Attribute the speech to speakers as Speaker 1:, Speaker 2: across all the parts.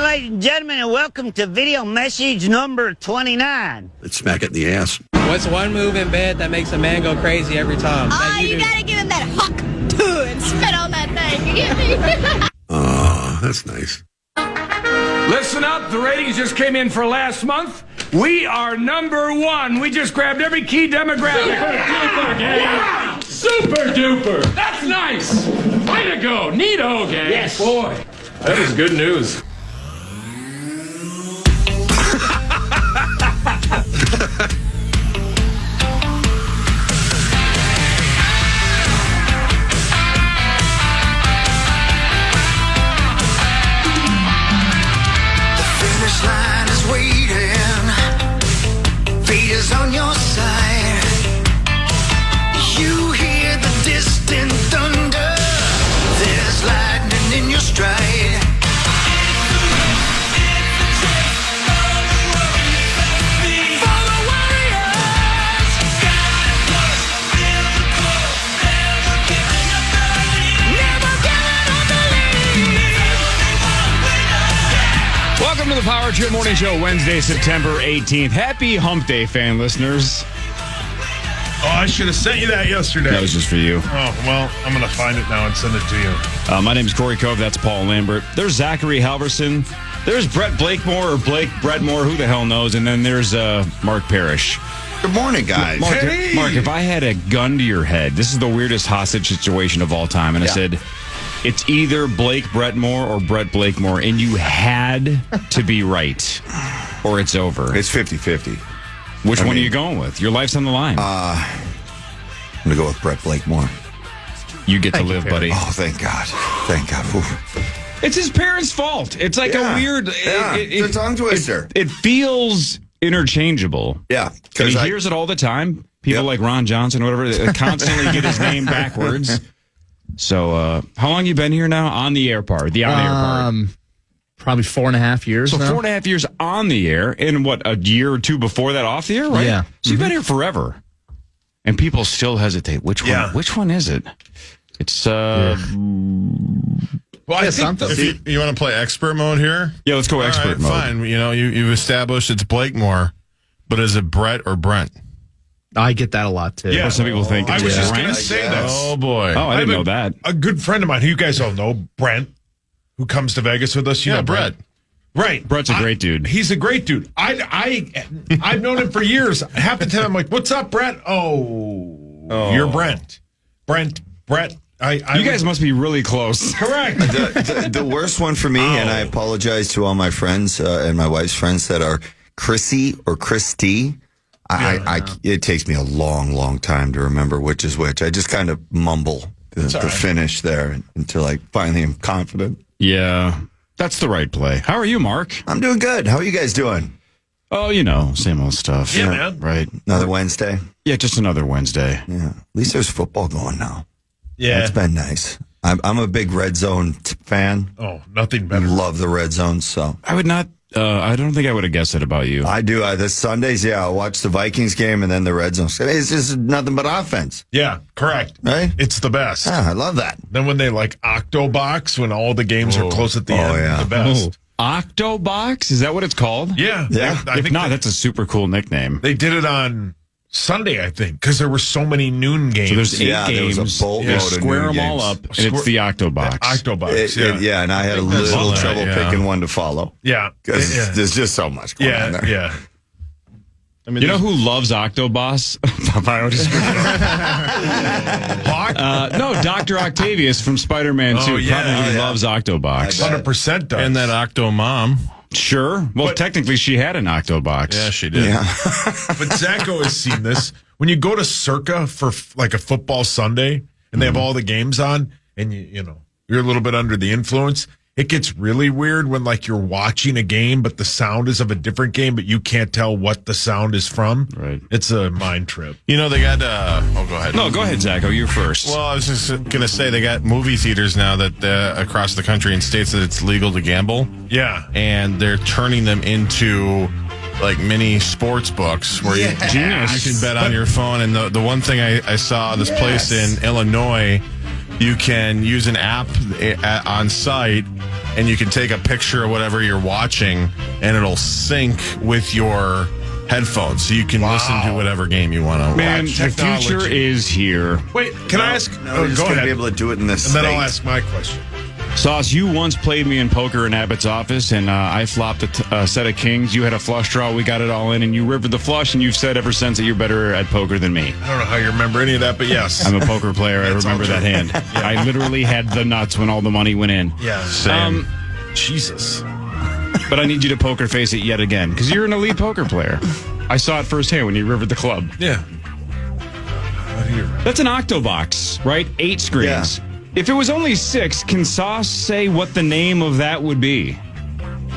Speaker 1: ladies and gentlemen, and welcome to video message number 29.
Speaker 2: Let's smack it in the ass.
Speaker 3: What's one move in bed that makes a man go crazy every time?
Speaker 4: Oh, you gotta give him that huck and spit on that thing. You get me?
Speaker 2: Oh, that's nice.
Speaker 5: Listen up, the ratings just came in for last month. We are number one. We just grabbed every key demographic. Super duper, gang. Super duper. That's nice. Way to go. Neato, gang.
Speaker 1: Yes.
Speaker 5: Boy, that is good news.
Speaker 6: Line is waiting, fate is on your side. You hear the distant thunder, there's lightning in your stride. For the warriors, never giving up the lead.
Speaker 7: Welcome to the Power Trip Morning Show, Wednesday, September 18th. Happy Hump Day, fan listeners.
Speaker 8: Oh, I should have sent you that yesterday.
Speaker 7: That was just for you.
Speaker 8: Oh, well, I'm going to find it now and send it to you.
Speaker 7: My name is Cory Cove. That's Paul Lambert. There's Zachary Halverson. There's Brett Blakemore or Blake Brettmore. Who the hell knows? And then there's Mark Parrish.
Speaker 2: Good morning, guys.
Speaker 7: Mark,
Speaker 8: Hey!
Speaker 7: Mark, if I had a gun to your head, this is the weirdest hostage situation of all time. And I said, it's either Blake Brettmore or Brett Blakemore, and you had to be right, or it's over.
Speaker 2: It's 50-50.
Speaker 7: Which one are you going with? Your life's on the line.
Speaker 2: I'm going to go with Brett Blakemore.
Speaker 7: You get to live, buddy.
Speaker 2: Oh, thank God. Thank God. Ooh.
Speaker 7: It's his parents' fault. It's like a weird...
Speaker 2: It's a tongue twister.
Speaker 7: It feels interchangeable.
Speaker 2: Yeah.
Speaker 7: And he hears it all the time. People like Ron Johnson or whatever constantly get his name backwards. So, how long you been here now? On the air part, the on-air part.
Speaker 9: Probably 4.5 years.
Speaker 7: So
Speaker 9: now.
Speaker 7: 4.5 years on the air, and what, a year or two before that off the air, right?
Speaker 9: Yeah.
Speaker 7: So you've been here forever, and people still hesitate. Which one?
Speaker 8: Yeah.
Speaker 7: Which one is it? It's
Speaker 8: Well, I think
Speaker 9: something.
Speaker 8: you want to play expert mode here?
Speaker 7: Yeah, let's go expert mode.
Speaker 8: Fine. You know, you've established it's Blakemore, but is it Brett or Brent?
Speaker 9: I get that a lot too.
Speaker 8: Yeah.
Speaker 7: Well, some people think
Speaker 8: I
Speaker 7: it's
Speaker 8: was just going to
Speaker 7: Brent.
Speaker 8: say this. Oh, boy.
Speaker 7: Oh, I didn't know that.
Speaker 8: A good friend of mine, who you guys all know, Brent, who comes to Vegas with us. You know Brett. Right.
Speaker 7: Brett's a great dude.
Speaker 8: He's a great dude. I've known him for years. Half the time I'm like, what's up, Brett? Oh. You're Brent. Brett.
Speaker 7: You guys must be really close.
Speaker 8: Correct.
Speaker 2: The worst one for me, and I apologize to all my friends and my wife's friends that are Chrissy or Christy. It takes me a long, long time to remember which is which. I just kind of mumble the finish there until I finally am confident.
Speaker 7: Yeah, that's the right play. How are you, Mark?
Speaker 2: I'm doing good. How are you guys doing?
Speaker 7: Oh, same old stuff.
Speaker 8: Yeah, man.
Speaker 7: Right.
Speaker 2: Another Wednesday?
Speaker 7: Yeah, just another Wednesday.
Speaker 2: Yeah. At least there's football going now.
Speaker 8: Yeah.
Speaker 2: It's been nice. I'm a big Red Zone fan.
Speaker 8: Oh, nothing better.
Speaker 2: Love the Red Zone, so.
Speaker 7: I don't think I would have guessed it about you.
Speaker 2: I do. The Sundays, I'll watch the Vikings game and then the Red Zone. It's just nothing but offense.
Speaker 8: Yeah, correct.
Speaker 2: Right?
Speaker 8: It's the best.
Speaker 2: I love that.
Speaker 8: Then when they Octobox, when all the games are close at the end,
Speaker 2: yeah.
Speaker 8: the best.
Speaker 7: Octobox? Is that what it's called?
Speaker 8: Yeah.
Speaker 2: Yeah.
Speaker 8: I
Speaker 7: If
Speaker 8: think
Speaker 7: not, that's a super cool nickname.
Speaker 8: they did it on Sunday, I think, because there were so many noon games.
Speaker 7: So there's 8
Speaker 2: there was
Speaker 7: games.
Speaker 2: a boatload
Speaker 7: They
Speaker 2: of
Speaker 7: square
Speaker 2: noon
Speaker 7: them all
Speaker 2: games.
Speaker 7: up, and it's the Octobox.
Speaker 8: Octobox, yeah.
Speaker 2: And I had a
Speaker 8: That's
Speaker 2: little
Speaker 8: all that,
Speaker 2: trouble
Speaker 8: yeah.
Speaker 2: picking one to follow.
Speaker 8: Yeah.
Speaker 2: Because
Speaker 8: Yeah.
Speaker 2: there's just so much going on there.
Speaker 8: Yeah. I mean,
Speaker 7: You know who loves Octoboss?
Speaker 8: Hawk?
Speaker 7: No, Dr. Octavius from Spider-Man 2
Speaker 8: yeah.
Speaker 7: probably
Speaker 8: Oh, yeah.
Speaker 7: loves Octobox.
Speaker 8: 100% does.
Speaker 5: And that Octo Mom.
Speaker 7: Sure. Well, technically, she had an Octobox.
Speaker 5: Yeah, she did.
Speaker 2: Yeah.
Speaker 8: But Zacho has seen this. When you go to Circa for like a football Sunday and they have all the games on and you're a little bit under the influence, it gets really weird when like you're watching a game but the sound is of a different game but you can't tell what the sound is from.
Speaker 7: Right.
Speaker 8: It's a mind trip.
Speaker 5: You know, they got, go ahead.
Speaker 7: No, go ahead, Zacho. You're first.
Speaker 5: Well, I was just going to say they got movie theaters now that across the country in states that it's legal to gamble.
Speaker 8: Yeah.
Speaker 5: And they're turning them into like mini sports books where you can bet on your phone. And the one thing I saw this place in Illinois, you can use an app on site
Speaker 8: and you can take a picture of whatever you're watching, and it'll sync with your headphones, so you can listen to whatever game you want to
Speaker 7: Man,
Speaker 8: watch.
Speaker 7: the future is here.
Speaker 8: Wait, can I ask?
Speaker 2: No, we're just
Speaker 8: go
Speaker 2: going to
Speaker 8: ahead.
Speaker 2: be able to do it in this
Speaker 8: And then
Speaker 2: state.
Speaker 8: I'll ask my question.
Speaker 7: Sauce, you once played me in poker in Abbott's office, and I flopped a set of kings. You had a flush draw. We got it all in, and you rivered the flush, and you've said ever since that you're better at poker than me.
Speaker 8: I don't know how you remember any of that, but yes.
Speaker 7: I'm a poker player. I
Speaker 8: That's
Speaker 7: remember
Speaker 8: all
Speaker 7: that
Speaker 8: true.
Speaker 7: hand. I literally had the nuts when all the money went in.
Speaker 8: Yeah.
Speaker 7: Same.
Speaker 8: Jesus.
Speaker 7: But I need you to poker face it yet again, because you're an elite poker player. I saw it firsthand when you rivered the club.
Speaker 8: Yeah.
Speaker 7: That's an octobox, right? 8 screens. If it was only 6, can Sauce say what the name of that would be?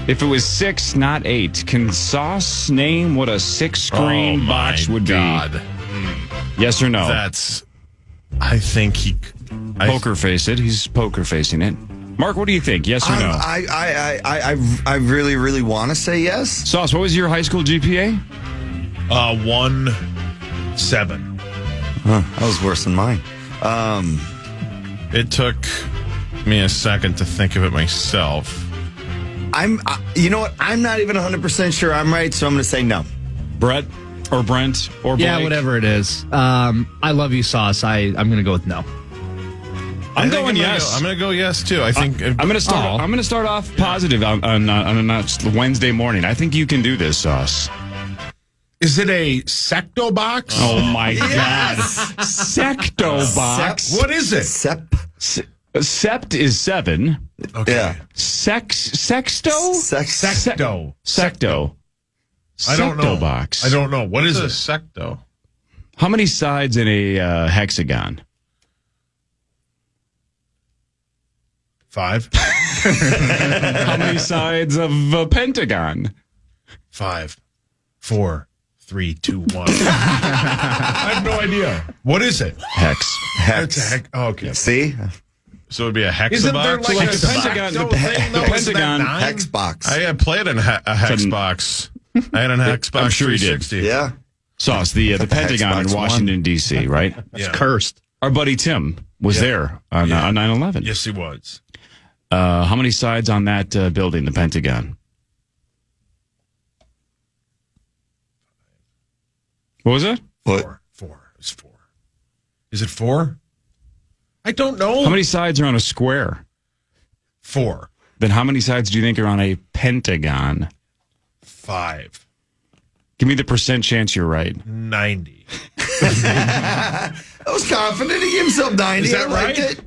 Speaker 7: If it was 6, not 8, can Sauce name what a 6-screen box would be? Yes or no?
Speaker 8: I think he...
Speaker 7: Poker face it. He's poker facing it. Mark, what do you think? Yes or no?
Speaker 2: I really, really want to say yes.
Speaker 7: Sauce, what was your high school GPA?
Speaker 8: 1.7.
Speaker 2: That was worse than mine.
Speaker 8: It took me a second to think of it myself.
Speaker 2: You know what? I'm not even 100% sure I'm right, so I'm going to say no.
Speaker 7: Brett or Brent or Blake?
Speaker 9: Yeah, whatever it is. I love you, Sauce. I'm going to go with no.
Speaker 7: I'm going yes.
Speaker 8: I'm going to go yes too. I think
Speaker 7: I'm going to start. I'm going to start off positive on a Wednesday morning. I think you can do this, Sauce.
Speaker 8: Is it a secto box?
Speaker 7: Oh my God! Secto box.
Speaker 8: What is it?
Speaker 7: Sept is 7.
Speaker 8: Okay.
Speaker 2: Yeah.
Speaker 7: Sexto.
Speaker 8: Secto. I don't know.
Speaker 7: Secto box.
Speaker 8: I don't know. What is a secto?
Speaker 7: How many sides in a hexagon?
Speaker 8: 5.
Speaker 7: How many sides of a pentagon?
Speaker 8: 5, 4, 3, 2, 1. I have no idea. What is it?
Speaker 7: Hex.
Speaker 8: It's a hex. Oh, okay.
Speaker 2: See?
Speaker 8: So it'd be a hexabox?
Speaker 7: Isn't there like the Pentagon? The Pentagon.
Speaker 2: Hex box.
Speaker 8: I played in a hex box. I had an hex box.
Speaker 7: I'm sure you did.
Speaker 8: 360.
Speaker 2: Yeah.
Speaker 7: Sauce, the Pentagon in Washington, D.C., right?
Speaker 9: It's cursed.
Speaker 7: Our buddy Tim was there on 9/11.
Speaker 8: Yes, he was.
Speaker 7: How many sides on that building, the Pentagon? What was it?
Speaker 2: What?
Speaker 8: 4. It's 4. Is it 4? I don't know.
Speaker 7: How many sides are on a square?
Speaker 8: 4.
Speaker 7: Then how many sides do you think are on a pentagon?
Speaker 8: 5.
Speaker 7: Give me the percent chance you're right.
Speaker 8: 90.
Speaker 2: I was confident. He gave himself 90.
Speaker 8: Is that
Speaker 2: I liked
Speaker 8: right?
Speaker 2: it.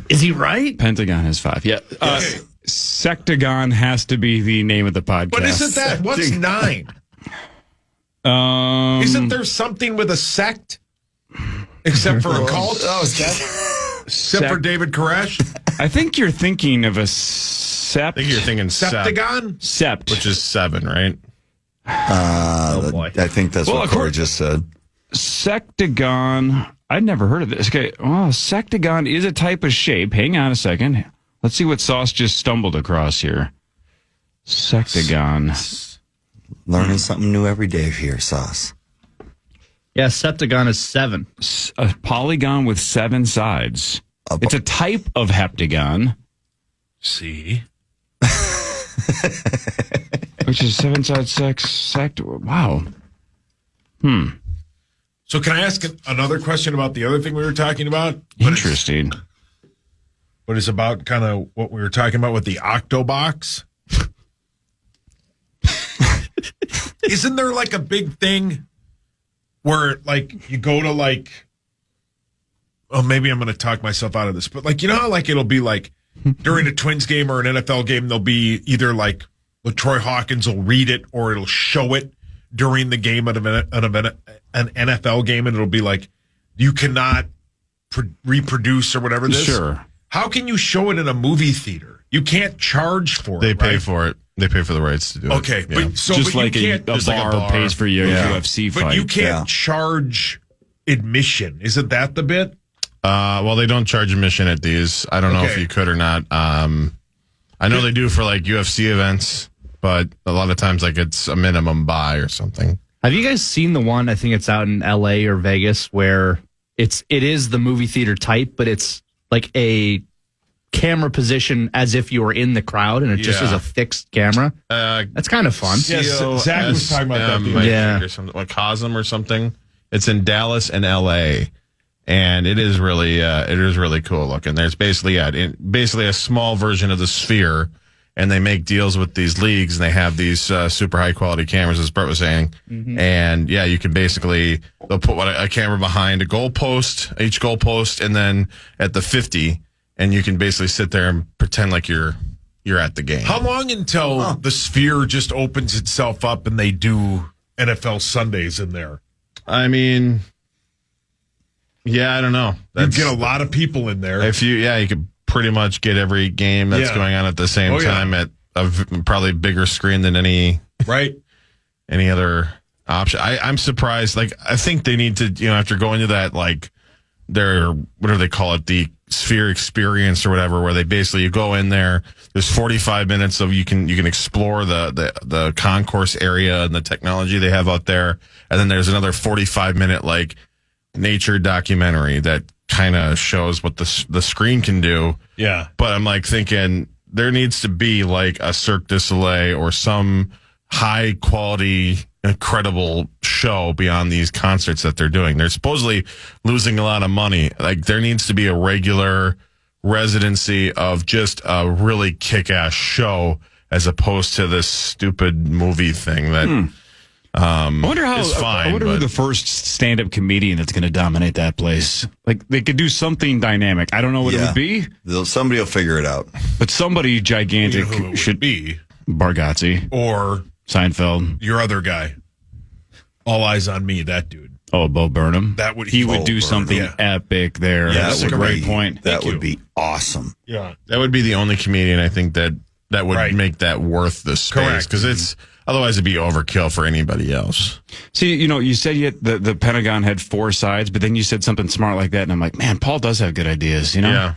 Speaker 9: Is he right?
Speaker 7: Pentagon is 5. Yeah.
Speaker 8: Okay.
Speaker 7: Sectagon has to be the name of the podcast.
Speaker 8: But isn't that, what's 9? Isn't there something with a sect? Except for a cult? Except for David Koresh?
Speaker 7: I think you're thinking of a sept.
Speaker 8: I think you're thinking Septagon?
Speaker 7: Sept.
Speaker 8: Which is 7, right?
Speaker 9: Oh, boy.
Speaker 2: I think that's what Cory just said.
Speaker 7: Sectagon. I'd never heard of this. Okay. Well, sectagon is a type of shape. Hang on a second. Let's see what Sauce just stumbled across here. Sectagon.
Speaker 2: Learning something new every day here, Sauce.
Speaker 9: Yeah, Septagon is 7.
Speaker 7: A polygon with 7 sides. It's a type of heptagon.
Speaker 8: See?
Speaker 7: Which is 7 sides sect. Wow.
Speaker 8: So can I ask another question about the other thing we were talking about?
Speaker 7: Interesting.
Speaker 8: But it's about kind of what we were talking about with the Octobox. Isn't there like a big thing where like you go to like, oh, maybe I'm going to talk myself out of this, but like, you know how like it'll be like during a Twins game or an NFL game, there'll be either like LaTroy Hawkins will read it or it'll show it during the game at an NFL game, and it'll be like, you cannot reproduce or whatever this.
Speaker 7: Sure.
Speaker 8: How can you show it in a movie theater? You can't charge for it.
Speaker 10: They pay
Speaker 8: right?
Speaker 10: for it. They pay for the rights to do it.
Speaker 8: Okay,
Speaker 10: Yeah.
Speaker 8: but so
Speaker 7: Just
Speaker 8: but
Speaker 7: like
Speaker 8: you
Speaker 7: a
Speaker 8: can't,
Speaker 7: bar pays for your UFC fight.
Speaker 8: but you can't charge admission. Isn't that the bit?
Speaker 10: Well, they don't charge admission at these. I don't know if
Speaker 8: Okay.
Speaker 10: you could or not. I know they do for like UFC events, but a lot of times like it's a minimum buy or something.
Speaker 9: Have you guys seen the one? I think it's out in LA or Vegas where it is the movie theater type, but it's like a camera position as if you were in the crowd, and it just is a fixed camera. That's kind of fun.
Speaker 8: Yes, Zach was talking about that.
Speaker 10: Or something, like Cosm or something. It's in Dallas and L.A., and it is really cool looking. There's basically a small version of the Sphere, and they make deals with these leagues, and they have these super high quality cameras, as Brett was saying. Mm-hmm. And you can they'll put a camera behind each goalpost, and then at the 50, and you can basically sit there and pretend like you're at the game.
Speaker 8: How long until the Sphere just opens itself up and they do NFL Sundays in there?
Speaker 10: I mean, I don't know.
Speaker 8: You get a lot of people in there.
Speaker 10: If you could pretty much get every game that's going on at the same time at a probably bigger screen than any other option. I'm surprised. Like, I think they need to, after going to that, like, their, what do they call it? The Sphere experience or whatever, where they basically, you go in there, there's 45 minutes of, you can explore the concourse area and the technology they have out there. And then there's another 45-minute, like, nature documentary that kind of shows what the screen can do.
Speaker 8: Yeah.
Speaker 10: But I'm like thinking there needs to be like a Cirque du Soleil or some high quality, incredible show beyond these concerts that they're doing. They're supposedly losing a lot of money. Like, there needs to be a regular residency of just a really kick-ass show as opposed to this stupid movie thing that
Speaker 7: I wonder
Speaker 10: fine,
Speaker 7: who the first stand-up comedian that's going to dominate that place. Like, they could do something dynamic. I don't know what it would be.
Speaker 2: Somebody will figure it out.
Speaker 7: But somebody gigantic should
Speaker 8: be
Speaker 7: Bargatze
Speaker 8: or
Speaker 7: Seinfeld.
Speaker 8: Your other guy, All Eyes on Me. That dude.
Speaker 7: Oh, Bo Burnham.
Speaker 8: He
Speaker 7: would do something epic there.
Speaker 2: Yeah,
Speaker 7: that's a great point.
Speaker 2: That would be awesome.
Speaker 8: Yeah,
Speaker 10: that would be the only comedian I think that would make that worth the space, because it's. Otherwise, it'd be overkill for anybody else.
Speaker 7: See, you said the Pentagon had 4 sides, but then you said something smart like that, and I'm like, man, Paul does have good ideas,
Speaker 10: Yeah.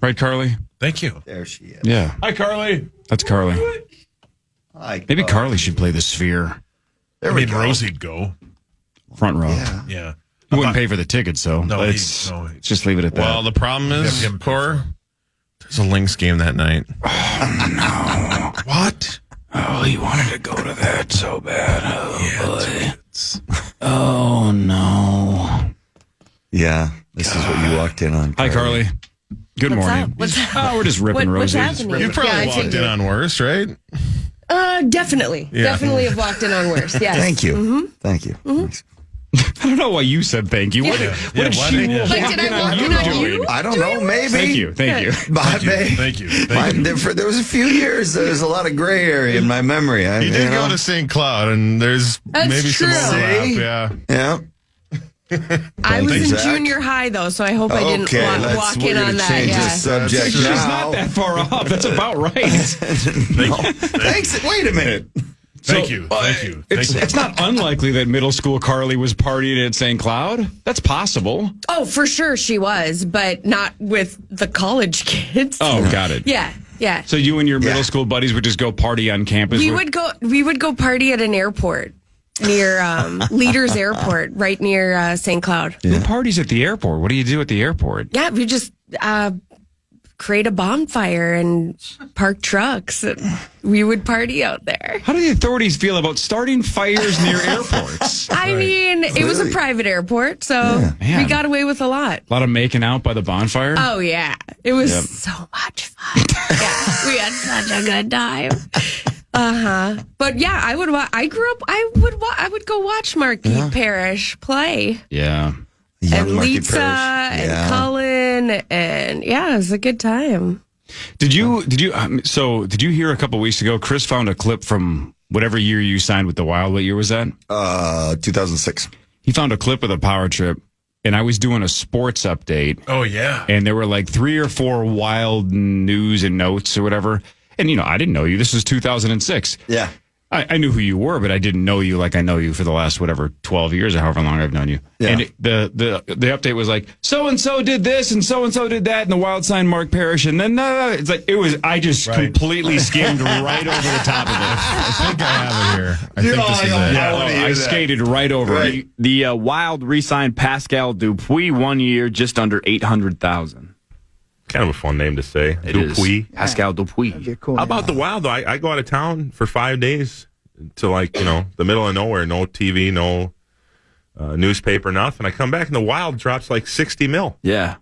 Speaker 7: Right, Carly?
Speaker 8: Thank you.
Speaker 2: There she is.
Speaker 7: Yeah.
Speaker 8: Hi, Carly.
Speaker 7: That's Carly.
Speaker 2: Hi,
Speaker 7: Maybe Carly should play the Sphere.
Speaker 8: Rosie'd go.
Speaker 7: Front row.
Speaker 8: Yeah.
Speaker 7: You wouldn't pay for the tickets, so let's just leave it at that.
Speaker 10: Well, the problem is, Cor, there's a Lynx game that night.
Speaker 7: Oh, no.
Speaker 8: What?
Speaker 7: Oh, he wanted to go to that so bad. Oh, boy. Oh, no.
Speaker 2: Yeah, this is what you walked in on.
Speaker 7: Hi, Carly. Good morning. We're just ripping
Speaker 4: what's
Speaker 7: Rosie.
Speaker 4: happening?
Speaker 10: You probably walked in on worse, right?
Speaker 4: Definitely.
Speaker 10: Yeah.
Speaker 4: Definitely have walked in on worse. Yes.
Speaker 2: Thank you.
Speaker 4: Mm-hmm.
Speaker 2: Thank you.
Speaker 4: Mm-hmm.
Speaker 7: I don't know why you said thank you. What did she
Speaker 4: Like, did I walk in on you?
Speaker 2: I don't know. Maybe.
Speaker 7: Thank you.
Speaker 2: Thank you. There was a few years. There's a lot of gray area in my memory.
Speaker 10: You did go to St. Cloud, and there's maybe
Speaker 4: true.
Speaker 10: some overlap.
Speaker 2: Yeah.
Speaker 4: I was in
Speaker 2: Zach.
Speaker 4: junior high, though, so I hope I didn't walk in on that.
Speaker 2: Change
Speaker 4: Yeah.
Speaker 2: the subject
Speaker 7: She's
Speaker 2: now.
Speaker 7: not that far off. That's about right.
Speaker 2: Thanks. Wait a minute.
Speaker 8: Thank you.
Speaker 7: It's not unlikely that middle school Carly was partying at St. Cloud. That's possible.
Speaker 4: Oh, for sure she was, but not with the college kids.
Speaker 7: Oh, got it.
Speaker 4: Yeah.
Speaker 7: So you and your middle school buddies would just go party on campus?
Speaker 4: We would go party at an airport near Leaders Airport, right near St. Cloud.
Speaker 7: Who parties at the airport? What do you do at the airport?
Speaker 4: Yeah, we just create a bonfire and park trucks. We would party out there.
Speaker 7: How do the authorities feel about starting fires near airports?
Speaker 4: I mean, it was a private airport, so we got away with a lot.
Speaker 7: A lot of making out by the bonfire?
Speaker 4: Oh, yeah. It was so much fun. Yeah, we had such a good time. But yeah, I would go watch Marquis Parrish play.
Speaker 7: Yeah.
Speaker 2: Young
Speaker 4: And
Speaker 2: Marky
Speaker 4: Lisa
Speaker 2: Parrish.
Speaker 4: and Cullen, and it was a good time.
Speaker 7: Did you hear a couple weeks ago, Chris found a clip from whatever year you signed with the Wild? What year was that?
Speaker 2: 2006.
Speaker 7: He found a clip of the Power Trip, and I was doing a sports update.
Speaker 8: Oh, yeah.
Speaker 7: And there were like 3 or 4 Wild news and notes or whatever. And, I didn't know you. This was 2006.
Speaker 2: Yeah.
Speaker 7: I knew who you were, but I didn't know you like I know you for the last, 12 years or however long I've known you.
Speaker 2: Yeah.
Speaker 7: And the update was like, so-and-so did this and so-and-so did that, and the Wild signed Mark Parrish. And then it's like, I just completely skimmed right over the top of it.
Speaker 10: I think I have it here. I think this is it.
Speaker 7: I skated right over it.
Speaker 11: The Wild re-signed Pascal Dupuis 1 year, just under $800,000. Kind of a fun name to say.
Speaker 7: It
Speaker 11: Dupuis.
Speaker 7: is. Pascal Dupuis.
Speaker 11: How about the Wild, though? I go out of town for 5 days to, like, the middle of nowhere. No TV, no newspaper, nothing. I come back and the Wild drops like $60 million.
Speaker 7: Yeah.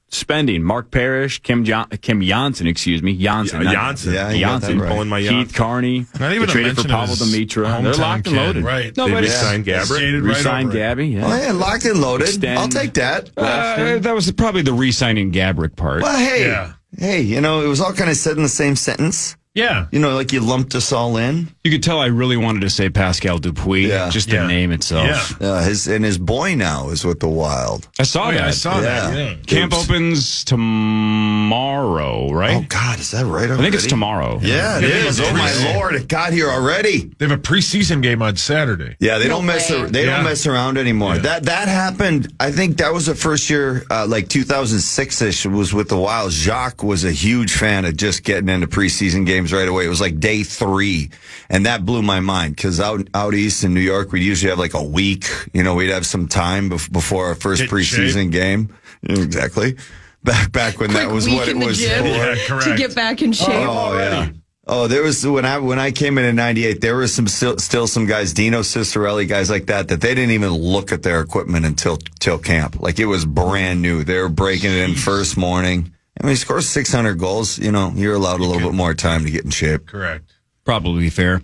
Speaker 7: Spending. Mark Parrish, Kim Janssen, excuse me. Janssen.
Speaker 11: Janssen.
Speaker 2: Yeah, you got that right.
Speaker 11: Pulling my
Speaker 7: Keith Carney.
Speaker 10: Not even
Speaker 7: They
Speaker 10: a
Speaker 7: traded for
Speaker 10: mention
Speaker 7: Pavel
Speaker 10: of his
Speaker 7: Demitra. They're
Speaker 10: hometown
Speaker 7: locked and
Speaker 10: kid.
Speaker 7: loaded.
Speaker 8: Right.
Speaker 7: No,
Speaker 11: They
Speaker 7: but
Speaker 11: re-signed Gabrick.
Speaker 7: re-signed Gabby. Yeah.
Speaker 2: Oh, yeah, locked and loaded.
Speaker 7: Extend.
Speaker 2: I'll take that.
Speaker 7: That was probably the re-signing Gabrick part.
Speaker 2: Well, hey,
Speaker 8: Yeah.
Speaker 2: it was all kind of said in the same sentence.
Speaker 8: Yeah.
Speaker 2: Like you lumped us all in.
Speaker 7: You could tell I really wanted to say Pascal Dupuis,
Speaker 2: Yeah.
Speaker 7: just the
Speaker 8: Yeah.
Speaker 7: name itself.
Speaker 8: Yeah.
Speaker 2: His boy now is with the Wild.
Speaker 7: I saw that.
Speaker 8: I saw that.
Speaker 2: Yeah.
Speaker 8: Yeah.
Speaker 7: Camp opens tomorrow, right?
Speaker 2: Oh God, is that right?
Speaker 7: I think it's
Speaker 2: already?
Speaker 7: tomorrow.
Speaker 2: Yeah, it is. Oh my Lord, it got here already.
Speaker 8: They have a preseason game on Saturday.
Speaker 2: Yeah, they
Speaker 4: No
Speaker 2: don't mess.
Speaker 4: way.
Speaker 2: They
Speaker 8: Yeah.
Speaker 2: don't mess around anymore.
Speaker 8: Yeah.
Speaker 2: That happened. I think that was the first year, like 2006ish, was with the Wild. Jacques was a huge fan of just getting into preseason games right away. It was like day 3, and that blew my mind because out east in New York, we'd usually have like a week. We'd have some time before our first
Speaker 8: Get in
Speaker 2: preseason game. Exactly. Back when that
Speaker 4: Quick
Speaker 2: was
Speaker 4: week
Speaker 2: what it
Speaker 4: in the
Speaker 2: was
Speaker 4: gym.
Speaker 2: for.
Speaker 8: Yeah,
Speaker 4: To
Speaker 8: correct.
Speaker 4: get back in shape.
Speaker 2: Oh yeah. Oh, there was when I came in '98. There were still some guys, Dino Cicerelli, guys like that they didn't even look at their equipment until camp. Like it was brand new. They were breaking it in first morning. I mean, he scores 600 goals. You're allowed a little bit more time to get in shape.
Speaker 8: Correct.
Speaker 7: Probably fair.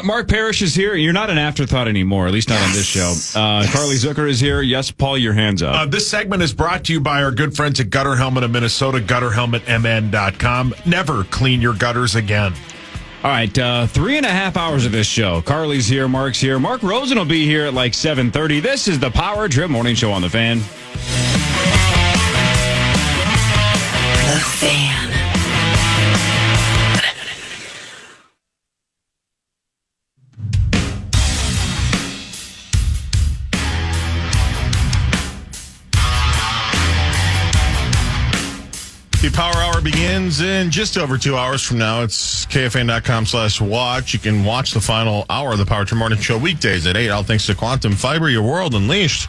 Speaker 7: Mark Parrish is here. You're not an afterthought anymore, at least not on this show. Carly Zucker is here. Yes, Paul, your hands up.
Speaker 8: This segment is brought to you by our good friends at Gutter Helmet of Minnesota, gutterhelmetmn.com. Never clean your gutters again.
Speaker 7: All right, 3.5 hours of this show. Carly's here, Mark's here. Mark Rosen will be here at like 7:30. This is the Power Trip Morning Show on The Fan.
Speaker 6: The Fan.
Speaker 10: The Power Hour begins in just over 2 hours from now. It's KFAN.com/watch. You can watch the final hour of the Power Trip Morning Show weekdays at 8. All thanks to Quantum Fiber, your world unleashed.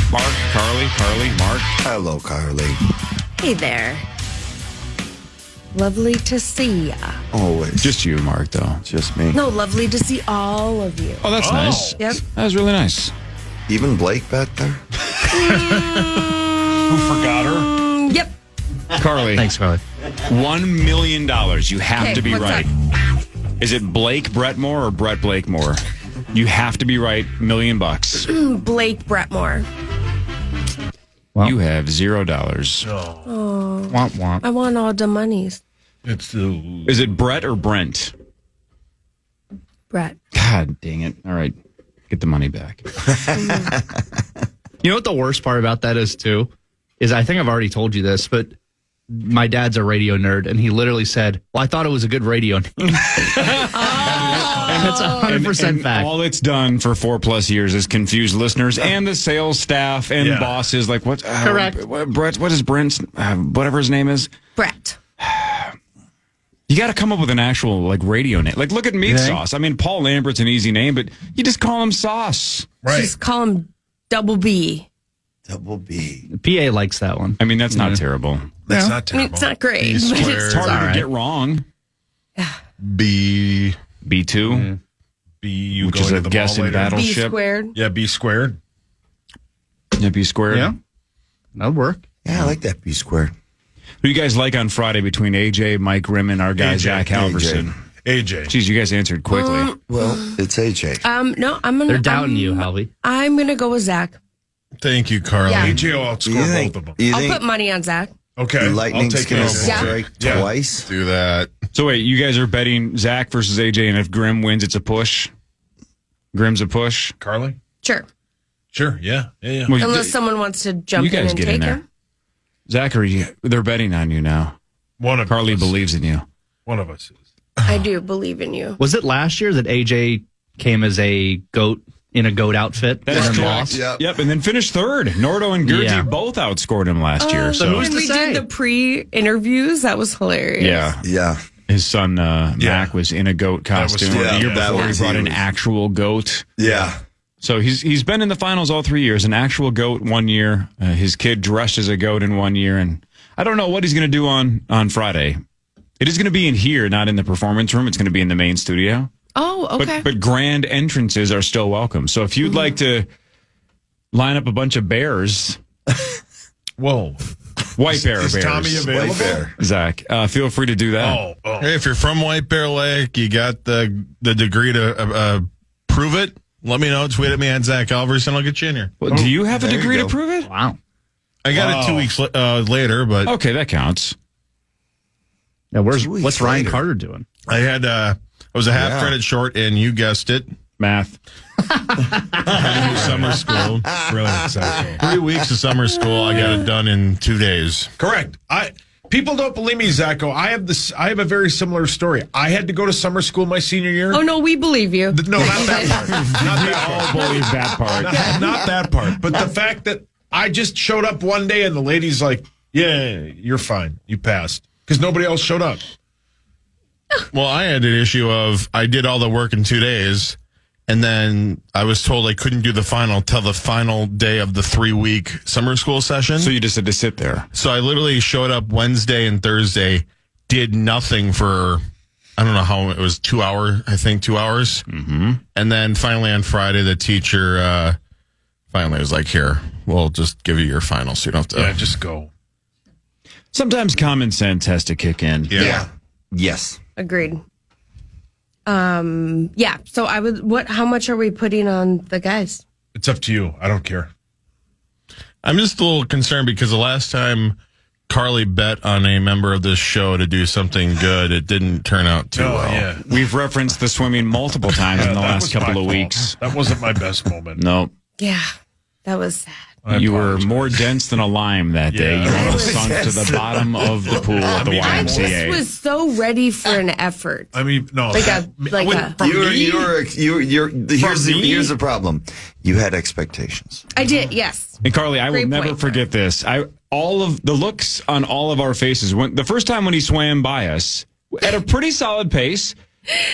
Speaker 7: Mark, Carly, Mark.
Speaker 2: Hello, Carly.
Speaker 4: Hey there. Lovely to see ya.
Speaker 2: Always.
Speaker 7: Just you, Mark, though.
Speaker 2: Just me.
Speaker 4: No, lovely to see all of you.
Speaker 7: Oh, that's nice.
Speaker 4: Yep.
Speaker 7: That was really nice.
Speaker 2: Even Blake back there.
Speaker 8: Who forgot her?
Speaker 4: Yep.
Speaker 7: Carly.
Speaker 9: Thanks, Carly.
Speaker 7: $1 million. You have
Speaker 4: Okay,
Speaker 7: to be
Speaker 4: what's
Speaker 7: right. Is it Blake Brettmore or Brett Blakemore? You have to be right. $1 million.
Speaker 4: Blake Brettmore.
Speaker 9: Well.
Speaker 7: You have $0.
Speaker 9: Womp womp.
Speaker 4: I want all the monies.
Speaker 8: It's
Speaker 7: Is it Brett or Brent?
Speaker 4: Brett.
Speaker 7: God dang it. All right. Get the money back.
Speaker 9: You know what the worst part about that is, too? Is I think I've already told you this, but my dad's a radio nerd, and he literally said, well, I thought it was a good radio name. And that's 100%
Speaker 7: And
Speaker 9: fact.
Speaker 7: all it's done for 4+ years is confuse listeners and the sales staff and
Speaker 8: Yeah.
Speaker 7: bosses. Like, what?
Speaker 9: Correct.
Speaker 7: Brett, what is Brent's, whatever his name is?
Speaker 4: Brett.
Speaker 7: You got to come up with an actual, like, radio name. Like, look at Meat
Speaker 9: You think?
Speaker 7: Sauce. I mean, Paul Lambert's an easy name, but you just call him Sauce.
Speaker 8: right.
Speaker 4: Just call him Double B.
Speaker 2: Double B.
Speaker 9: PA likes that one.
Speaker 7: I mean, that's not terrible.
Speaker 8: That's not
Speaker 4: I mean,
Speaker 8: terrible.
Speaker 4: it's not great,
Speaker 10: B
Speaker 4: but
Speaker 10: squared.
Speaker 7: It's
Speaker 4: it's
Speaker 7: harder
Speaker 9: all
Speaker 7: to
Speaker 9: right.
Speaker 7: get wrong.
Speaker 10: B.
Speaker 7: B2,
Speaker 8: B, you
Speaker 7: which
Speaker 8: go
Speaker 7: is
Speaker 8: into
Speaker 7: a
Speaker 8: the
Speaker 7: guess
Speaker 8: mall
Speaker 7: in
Speaker 8: later.
Speaker 7: battle.
Speaker 4: B
Speaker 7: Battleship.
Speaker 4: squared.
Speaker 8: Yeah, B squared.
Speaker 7: Yeah, B squared.
Speaker 9: Yeah. That'll work.
Speaker 2: Yeah, I like that B squared.
Speaker 7: Who do you guys like on Friday between AJ, Mike Grimm, and our guy,
Speaker 8: AJ.
Speaker 7: Zach Halverson?
Speaker 8: AJ.
Speaker 7: Jeez, you guys answered quickly.
Speaker 2: Well, it's AJ.
Speaker 4: No, I'm gonna.
Speaker 9: They're doubting you, Halvey.
Speaker 4: I'm gonna go with Zach.
Speaker 10: Thank you, Carly.
Speaker 4: Yeah.
Speaker 8: AJ will outscore both of them.
Speaker 2: You
Speaker 4: I'll
Speaker 2: think
Speaker 4: put money on Zach.
Speaker 8: Okay.
Speaker 2: the Lightning's
Speaker 8: I'll take
Speaker 2: going to
Speaker 8: it.
Speaker 4: Yeah.
Speaker 2: strike
Speaker 8: Yeah.
Speaker 2: twice?
Speaker 10: Do that.
Speaker 7: So wait, you guys are betting Zach versus AJ, and if Grimm wins, it's a push? Grimm's a push?
Speaker 8: Carly?
Speaker 4: Sure.
Speaker 8: Sure. Yeah. Yeah.
Speaker 7: Well,
Speaker 4: Unless someone wants to jump
Speaker 7: you
Speaker 4: in
Speaker 7: guys
Speaker 4: and
Speaker 7: get
Speaker 4: take
Speaker 7: in there.
Speaker 4: him.
Speaker 7: Zachary, they're betting on you now.
Speaker 8: One of
Speaker 7: Carly
Speaker 8: us.
Speaker 7: believes in you.
Speaker 8: One of us is.
Speaker 4: I do believe in you.
Speaker 9: Was it last year that AJ came as a goat in a goat outfit?
Speaker 7: That is
Speaker 9: and
Speaker 7: correct.
Speaker 9: lost?
Speaker 7: Yep, and then finished third. Nordo and Gertie
Speaker 9: Yeah.
Speaker 7: both outscored him last year. So,
Speaker 9: who's
Speaker 4: When
Speaker 9: to
Speaker 4: we
Speaker 9: say?
Speaker 4: did the pre-interviews, that was hilarious.
Speaker 7: yeah.
Speaker 2: Yeah.
Speaker 7: His son, Mac, was in a goat
Speaker 8: was
Speaker 7: costume.
Speaker 8: fun.
Speaker 7: The year
Speaker 8: Yeah,
Speaker 7: before,
Speaker 2: that
Speaker 7: he
Speaker 2: was-
Speaker 7: brought
Speaker 2: he
Speaker 7: an
Speaker 2: was-
Speaker 7: actual goat.
Speaker 2: Yeah.
Speaker 7: So he's been in the finals all 3 years, an actual GOAT 1 year, his kid dressed as a GOAT in 1 year, and I don't know what he's going to do on Friday. It is going to be in here, not in the performance room. It's going to be in the main studio.
Speaker 4: Oh, okay.
Speaker 7: But grand entrances are still welcome. So if you'd like to line up a bunch of bears.
Speaker 8: Whoa.
Speaker 7: White Bear
Speaker 8: Is
Speaker 7: Bears.
Speaker 8: Tommy available?
Speaker 2: White Bear.
Speaker 7: Zach, feel free to do that.
Speaker 10: Hey, if you're from White Bear Lake, you got the degree to prove it, let me know. Tweet at me at Zach Alvarez, and I'll get you in here.
Speaker 7: Well, do you have a
Speaker 2: there you
Speaker 7: degree to
Speaker 2: go.
Speaker 7: prove it?
Speaker 9: Wow.
Speaker 10: I got it 2 weeks later, but
Speaker 7: Okay, that counts.
Speaker 9: Now, what's
Speaker 2: weeks
Speaker 9: Ryan
Speaker 2: later.
Speaker 9: Carter doing?
Speaker 10: I was a half credit short, and you guessed it.
Speaker 7: Math.
Speaker 10: Summer school.
Speaker 8: Brilliant, Zach.
Speaker 10: 3 weeks of summer school. I got it done in 2 days.
Speaker 8: Correct. People don't believe me, Zacho. I have a very similar story. I had to go to summer school my senior year.
Speaker 4: Oh, no, we believe you.
Speaker 8: No, not that part. Not
Speaker 7: We
Speaker 8: that
Speaker 7: all
Speaker 8: part.
Speaker 7: believe that part.
Speaker 8: Not that part. But the fact that I just showed up one day and the lady's like, yeah, you're fine. You passed. Because nobody else showed up.
Speaker 10: Well, I had an issue of I did all the work in 2 days, and then I was told I couldn't do the final till the final day of the 3-week summer school session.
Speaker 7: So you just had to sit there.
Speaker 10: So I literally showed up Wednesday and Thursday, did nothing for, I don't know how, it was 2 hours, I think 2 hours. Mm-hmm. And then finally on Friday, the teacher finally was like, here, we'll just give you your final so you don't have to.
Speaker 8: Yeah, just go.
Speaker 7: Sometimes common sense has to kick in.
Speaker 10: Yeah.
Speaker 2: Yes.
Speaker 4: Agreed. Yeah. So how much are we putting on the guys?
Speaker 8: It's up to you. I don't care.
Speaker 10: I'm just a little concerned because the last time Carly bet on a member of this show to do something good, it didn't turn out too well.
Speaker 8: Yeah.
Speaker 7: We've referenced the swimming multiple times in the
Speaker 8: That
Speaker 7: last
Speaker 8: was my
Speaker 7: couple of
Speaker 8: fault.
Speaker 7: weeks.
Speaker 8: That wasn't my best moment.
Speaker 7: No.
Speaker 4: Yeah. That was sad.
Speaker 7: You were more dense than a lime that day.
Speaker 8: Yeah.
Speaker 7: You
Speaker 8: I
Speaker 7: almost
Speaker 4: was-
Speaker 7: sunk to the bottom of the pool at the
Speaker 4: I just
Speaker 7: YMCA.
Speaker 4: was so ready for an effort.
Speaker 8: I mean, no.
Speaker 4: Like a-
Speaker 8: From me?
Speaker 2: Here's the problem. You had expectations.
Speaker 4: I did, yes.
Speaker 7: And Carly, I will
Speaker 4: Great
Speaker 7: never
Speaker 4: point.
Speaker 7: forget this. All of the looks on all of our faces. The first time when he swam by us at a pretty solid pace,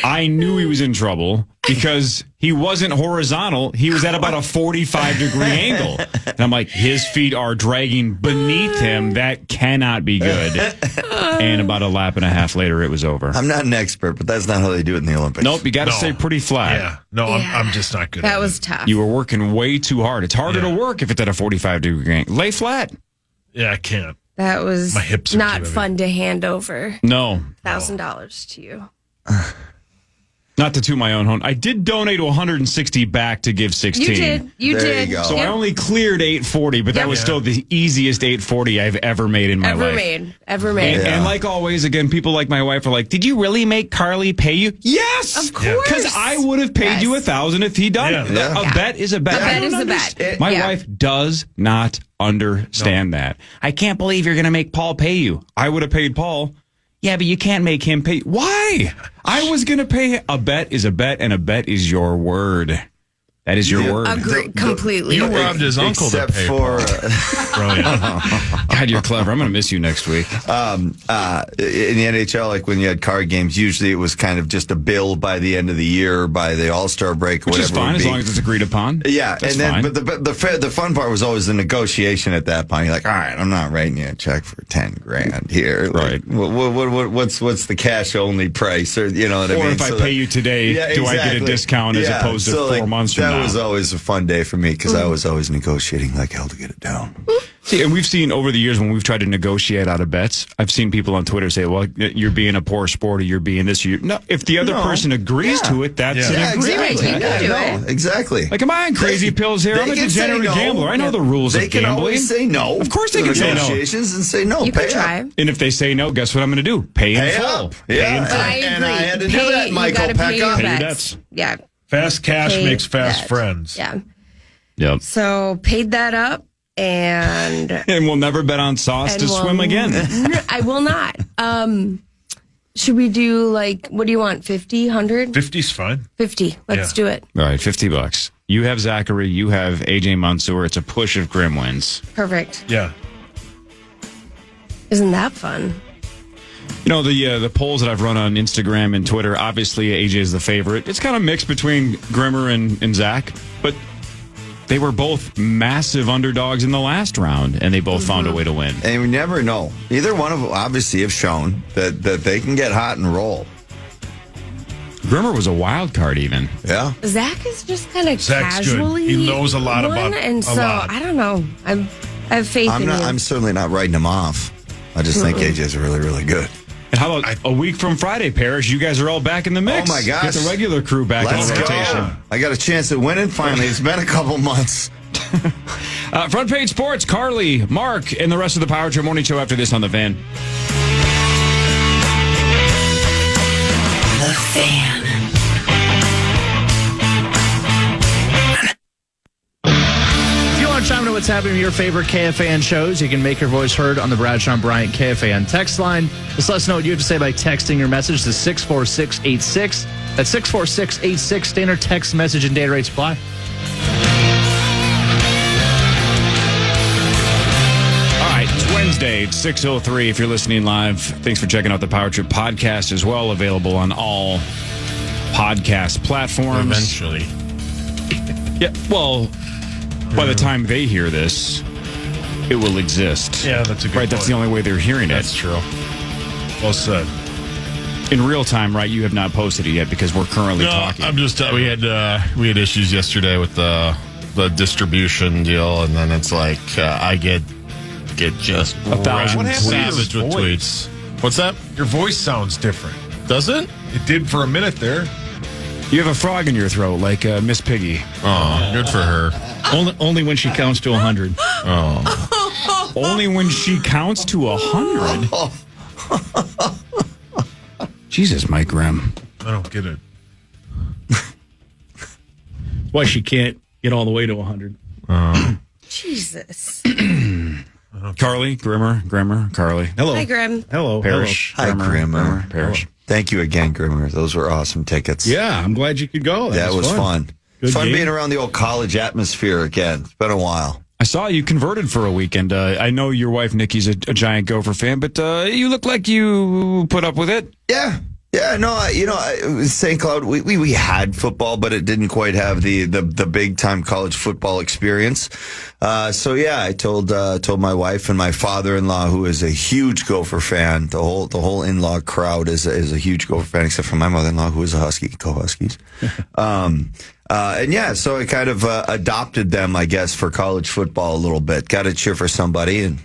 Speaker 7: I knew he was in trouble because he wasn't horizontal. He was at about a 45-degree angle. And I'm like, his feet are dragging beneath him. That cannot be good. And about a lap and a half later, it was over.
Speaker 2: I'm not an expert, but that's not how they do it in the Olympics.
Speaker 7: Nope, you got to
Speaker 8: No.
Speaker 7: stay pretty flat.
Speaker 8: Yeah. No, I'm just not good at
Speaker 4: That
Speaker 8: it.
Speaker 4: was tough.
Speaker 7: You were working way too hard. It's harder
Speaker 8: Yeah.
Speaker 7: to work if it's at a 45-degree angle. Lay flat.
Speaker 8: Yeah, I can't.
Speaker 4: That was
Speaker 8: My hips are
Speaker 4: not
Speaker 8: too heavy.
Speaker 4: fun to hand over
Speaker 7: No.
Speaker 4: $1,000 to you.
Speaker 7: Not to toot my own horn. I did donate 160 back to give 16.
Speaker 4: You did. You
Speaker 2: There
Speaker 4: did.
Speaker 2: you go.
Speaker 7: So I
Speaker 4: Yep.
Speaker 7: only cleared 840, but that
Speaker 4: Yep.
Speaker 7: was still the easiest 840 I've ever made in my
Speaker 4: Ever
Speaker 7: life.
Speaker 4: made. Ever made.
Speaker 7: And, and like always, again, people like my wife are like, "Did you really make Carly pay you?" Yes,
Speaker 4: Of course.
Speaker 7: because I would have paid you
Speaker 4: Yes.
Speaker 7: $1,000 if he done
Speaker 8: Yeah.
Speaker 7: it.
Speaker 2: Yeah.
Speaker 7: A bet is a bet.
Speaker 4: A
Speaker 7: I
Speaker 4: bet
Speaker 7: don't
Speaker 4: is a bet.
Speaker 7: understand- My
Speaker 4: Yeah.
Speaker 7: wife does not understand that. I can't believe you're going to make Paul pay you. I would have paid Paul. Yeah, but you can't make him pay. Why? I was going to pay. A bet is a bet, and a bet is your word. That is your
Speaker 2: Yeah.
Speaker 7: word.
Speaker 4: Agree completely.
Speaker 10: You robbed his uncle to
Speaker 2: Except
Speaker 10: pay
Speaker 2: for
Speaker 8: Brilliant.
Speaker 7: God, you're clever. I'm going to miss you next week.
Speaker 2: in the NHL, like when you had card games, usually it was kind of just a bill by the end of the year, by the All-Star break, or
Speaker 7: Which is
Speaker 2: whatever. it
Speaker 7: fine
Speaker 2: would
Speaker 7: as
Speaker 2: be.
Speaker 7: long as it's agreed upon.
Speaker 2: Yeah,
Speaker 7: That's
Speaker 2: and then
Speaker 7: fine.
Speaker 2: but the fun part was always the negotiation at that point. You're like, all right, I'm not writing you a check for $10,000 here. Like,
Speaker 7: Right.
Speaker 2: what's the cash only price, or you know what I
Speaker 7: Or
Speaker 2: mean?
Speaker 7: if I
Speaker 2: So
Speaker 7: pay you today, do I get a discount as opposed to 4 months from
Speaker 2: that
Speaker 7: now?
Speaker 2: was always a fun day for me because I was always negotiating like hell to get it down.
Speaker 7: See, and we've seen over the years when we've tried to negotiate out of bets, I've seen people on Twitter say, well, you're being a poor sport or you're being this. No, if the other
Speaker 2: No.
Speaker 7: person agrees
Speaker 2: Yeah.
Speaker 7: to it, that's
Speaker 8: Yeah.
Speaker 7: an
Speaker 2: Yeah,
Speaker 7: agreement.
Speaker 2: exactly.
Speaker 4: You can do
Speaker 2: No, exactly.
Speaker 7: Like, am I on crazy pills here?
Speaker 2: They
Speaker 7: I'm a
Speaker 2: can say
Speaker 7: degenerate
Speaker 2: no.
Speaker 7: gambler. I know the rules
Speaker 2: They
Speaker 7: of
Speaker 2: can
Speaker 7: gambling.
Speaker 2: always say no.
Speaker 7: Of course they
Speaker 2: to
Speaker 7: can say no.
Speaker 2: negotiations and say no.
Speaker 4: You
Speaker 2: pay
Speaker 4: could try.
Speaker 2: up.
Speaker 7: And if they say no, guess what I'm going to do? Pay in
Speaker 2: Pay
Speaker 7: full.
Speaker 2: up. Yeah,
Speaker 4: I
Speaker 2: and
Speaker 4: agree.
Speaker 2: I had to do
Speaker 4: Pay-
Speaker 2: that,
Speaker 4: you
Speaker 2: Michael.
Speaker 4: gotta pay
Speaker 2: Pack
Speaker 4: your
Speaker 2: up.
Speaker 7: Pay your
Speaker 4: bets.
Speaker 7: debts.
Speaker 4: Yeah.
Speaker 8: Fast cash
Speaker 4: Pay
Speaker 8: makes fast
Speaker 4: that.
Speaker 8: friends.
Speaker 4: Yeah.
Speaker 7: Yep.
Speaker 4: So paid that up and
Speaker 7: And we'll never bet on sauce
Speaker 4: and
Speaker 7: to
Speaker 4: we'll-
Speaker 7: swim again.
Speaker 4: No, I will not. Should we do like, what do you want? 50, 100?
Speaker 8: 50's fine.
Speaker 4: 50. Let's
Speaker 8: Yeah.
Speaker 4: do it.
Speaker 7: All right, $50. You have Zachary. You have AJ Mansour. It's a push if Grimm wins.
Speaker 4: Perfect.
Speaker 8: Yeah.
Speaker 4: Isn't that fun?
Speaker 7: You know, the polls that I've run on Instagram and Twitter, obviously AJ is the favorite. It's kind of mixed between Grimmer and Zach, but they were both massive underdogs in the last round, and they both found a way to win.
Speaker 2: And we never know. Either one of them obviously have shown that they can get hot and roll.
Speaker 7: Grimmer was a wild card even.
Speaker 2: Yeah.
Speaker 4: Zach is just kind of
Speaker 8: Zach's good.
Speaker 4: casually.
Speaker 8: He knows a lot about
Speaker 4: and
Speaker 8: a
Speaker 4: so
Speaker 8: lot.
Speaker 4: I don't know. I have faith in you.
Speaker 2: I'm certainly not writing him off. I just think AJ's really, really good.
Speaker 7: And how about a week from Friday, Parrish? You guys are all back in the mix.
Speaker 2: Oh, my gosh.
Speaker 7: Get the regular crew back
Speaker 2: Let's
Speaker 7: in
Speaker 2: go.
Speaker 7: rotation.
Speaker 2: I got a chance at winning finally. It's been a couple months.
Speaker 7: Front Page Sports, Carly, Mark, and the rest of the Power Trip Morning Show after this on The Fan.
Speaker 6: The Fan.
Speaker 9: If you want to chime into what's happening to your favorite KFAN shows, you can make your voice heard on the Bradshaw and Bryant KFAN text line. Just let us know what you have to say by texting your message to 64686. That's 64686. Standard text message and data rates apply.
Speaker 7: All right, it's Wednesday. It's 6:03 if you're listening live. Thanks for checking out the Power Trip podcast as well. Available on all podcast platforms.
Speaker 10: Eventually.
Speaker 7: Yeah, well, by the time they hear this, it will exist.
Speaker 8: Yeah, that's a good
Speaker 7: Right, that's
Speaker 8: point.
Speaker 7: the only way they're hearing
Speaker 8: That's
Speaker 7: it.
Speaker 8: true. Well said.
Speaker 7: In real time, right? You have not posted it yet because we're currently talking.
Speaker 10: I'm just we had issues yesterday with the distribution deal, and then it's like I get just
Speaker 7: 1,000
Speaker 10: wrecked savage with tweets. What's that?
Speaker 8: Your voice sounds different.
Speaker 10: Does it?
Speaker 8: It did for a minute there.
Speaker 7: You have a frog in your throat like Miss Piggy.
Speaker 10: Oh, good for her.
Speaker 9: Only when she counts to 100.
Speaker 10: Oh,
Speaker 7: Only when she counts to 100. Jesus, Mike Grimm.
Speaker 8: I don't get it.
Speaker 9: Why she can't get all the way to 100.
Speaker 4: Jesus.
Speaker 7: Carly, Grimmer, Carly.
Speaker 9: Hello.
Speaker 4: Hi, Grimm.
Speaker 9: Hello.
Speaker 7: Parrish.
Speaker 2: Hi, Grimmer.
Speaker 7: Parrish.
Speaker 2: Thank you again, Grimmer. Those were awesome tickets.
Speaker 9: Yeah, I'm glad you could go.
Speaker 2: That was fun.
Speaker 9: Good
Speaker 2: Fun
Speaker 9: game.
Speaker 2: being around the old college atmosphere again. It's been a while.
Speaker 7: I saw you converted for a weekend. I know your wife, Nikki's a giant Gopher fan, but you look like you put up with it.
Speaker 2: Yeah. Yeah, no, St. Cloud, we had football, but it didn't quite have the big time college football experience. So yeah, I told my wife and my father-in-law, who is a huge Gopher fan. The whole in-law crowd is a huge Gopher fan, except for my mother-in-law, who is a Husky, go Huskies. And yeah, so I kind of adopted them, I guess, for college football a little bit. Got to cheer for somebody, and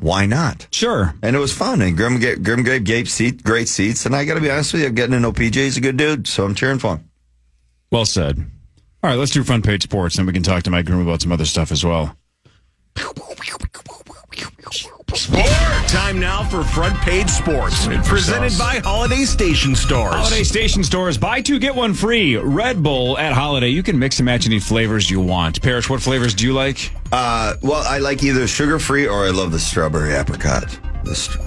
Speaker 2: why not?
Speaker 7: Sure.
Speaker 2: And it was fun. And Grimm gave great seats. And I got to be honest with you, I'm getting to know PJ. He's a good dude, so I'm cheering for him.
Speaker 7: Well said. All right, let's do Front Page Sports, and we can talk to Mike Grimm about some other stuff as well.
Speaker 12: Time now for Front Page Sports, presented by Holiday Station Stores.
Speaker 7: Holiday Station Stores, buy two, get one free. Red Bull at Holiday. You can mix and match any flavors you want. Parrish, what flavors do you like?
Speaker 2: Well, I like either sugar-free or I love the strawberry apricot.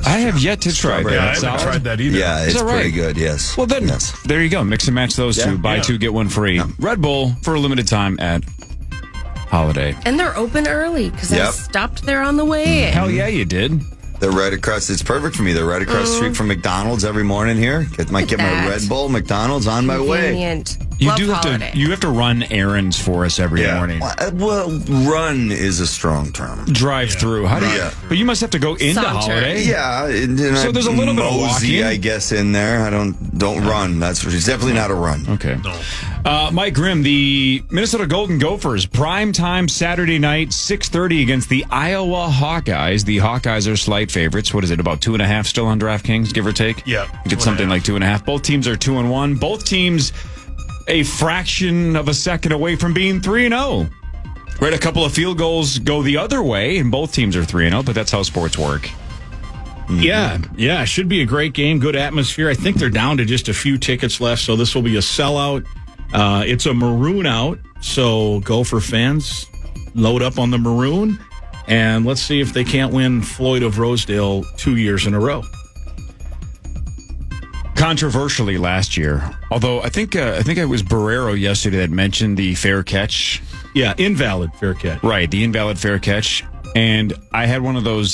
Speaker 7: I have yet to try that.
Speaker 8: Yeah, I haven't tried that either.
Speaker 2: Yeah,
Speaker 7: Is
Speaker 2: it's
Speaker 7: that right?
Speaker 2: pretty good, yes.
Speaker 7: Well, then,
Speaker 2: yes.
Speaker 7: there you go. Mix and match those two. Buy two, get one free. Red Bull for a limited time at Holiday.
Speaker 4: And they're open early because I
Speaker 2: Yep.
Speaker 4: stopped there on the way in.
Speaker 7: Hell yeah, you did.
Speaker 2: They're right across. It's perfect for me. They're right across the street from McDonald's every morning here. Might get my
Speaker 4: that.
Speaker 2: Red Bull, McDonald's on my way.
Speaker 4: Convenient.
Speaker 7: You
Speaker 4: Love
Speaker 7: do have
Speaker 4: Holiday.
Speaker 7: to. You have to run errands for us every morning.
Speaker 2: Well, run is a strong term.
Speaker 7: Drive through. How do you?
Speaker 2: Yeah.
Speaker 7: But you must have to go into
Speaker 4: Saunter.
Speaker 7: Holiday.
Speaker 2: Yeah, and
Speaker 7: So there's a little bit of
Speaker 2: mosey,
Speaker 7: walking.
Speaker 2: I guess, in there. I don't run. That's for sure. It's definitely not a run.
Speaker 7: Okay. Mike Grimm, the Minnesota Golden Gophers, prime time Saturday night, 6:30 against the Iowa Hawkeyes. The Hawkeyes are slight favorites. What is it, about 2.5 still on DraftKings, give or take?
Speaker 8: Yeah,
Speaker 7: Get something like 2.5. Both teams are 2-1. Both teams a fraction of a second away from being 3-0. Right, a couple of field goals go the other way, and both teams are 3-0, but that's how sports work.
Speaker 13: Yeah, should be a great game. Good atmosphere. I think they're down to just a few tickets left, so this will be a sellout. It's a maroon out, so Gopher fans load up on the maroon, and let's see if they can't win Floyd of Rosedale 2 years in a row.
Speaker 7: Controversially last year, although I think it was Barrero yesterday that mentioned the fair catch.
Speaker 13: Yeah, invalid fair catch.
Speaker 7: Right, the invalid fair catch. And I had one of those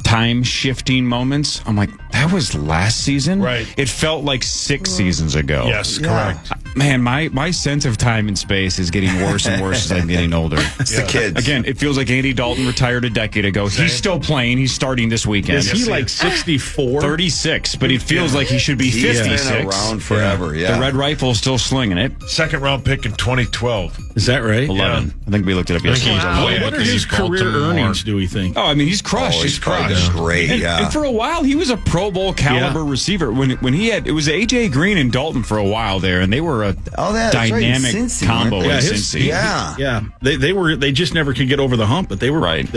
Speaker 7: time shifting moments. I'm like, that was last season?
Speaker 8: Right.
Speaker 7: It felt like 6 seasons ago.
Speaker 8: Yes, correct.
Speaker 7: Man, my sense of time and space is getting worse and worse as I'm getting older.
Speaker 2: It's the kids.
Speaker 7: Again, it feels like Andy Dalton retired a decade ago. He's still playing. He's starting this weekend.
Speaker 13: Is he like 64?
Speaker 7: 36, but it feels like he should be 56.
Speaker 2: He's been around forever,
Speaker 7: The Red Rifle's still slinging it.
Speaker 8: Second round pick in 2012.
Speaker 9: Is that right?
Speaker 7: 11. I think we looked it up yesterday.
Speaker 13: Wow. What are his career earnings, do we think?
Speaker 7: Oh, I mean, he's crushed.
Speaker 2: Oh, he's crushed. Great,
Speaker 7: And for a while, he was a Pro Bowl caliber receiver. When he had, it was A.J. Green and Dalton for a while there, and they were a dynamic combo in Cincy.
Speaker 9: Yeah. They just never could get over the hump, but they were
Speaker 7: right.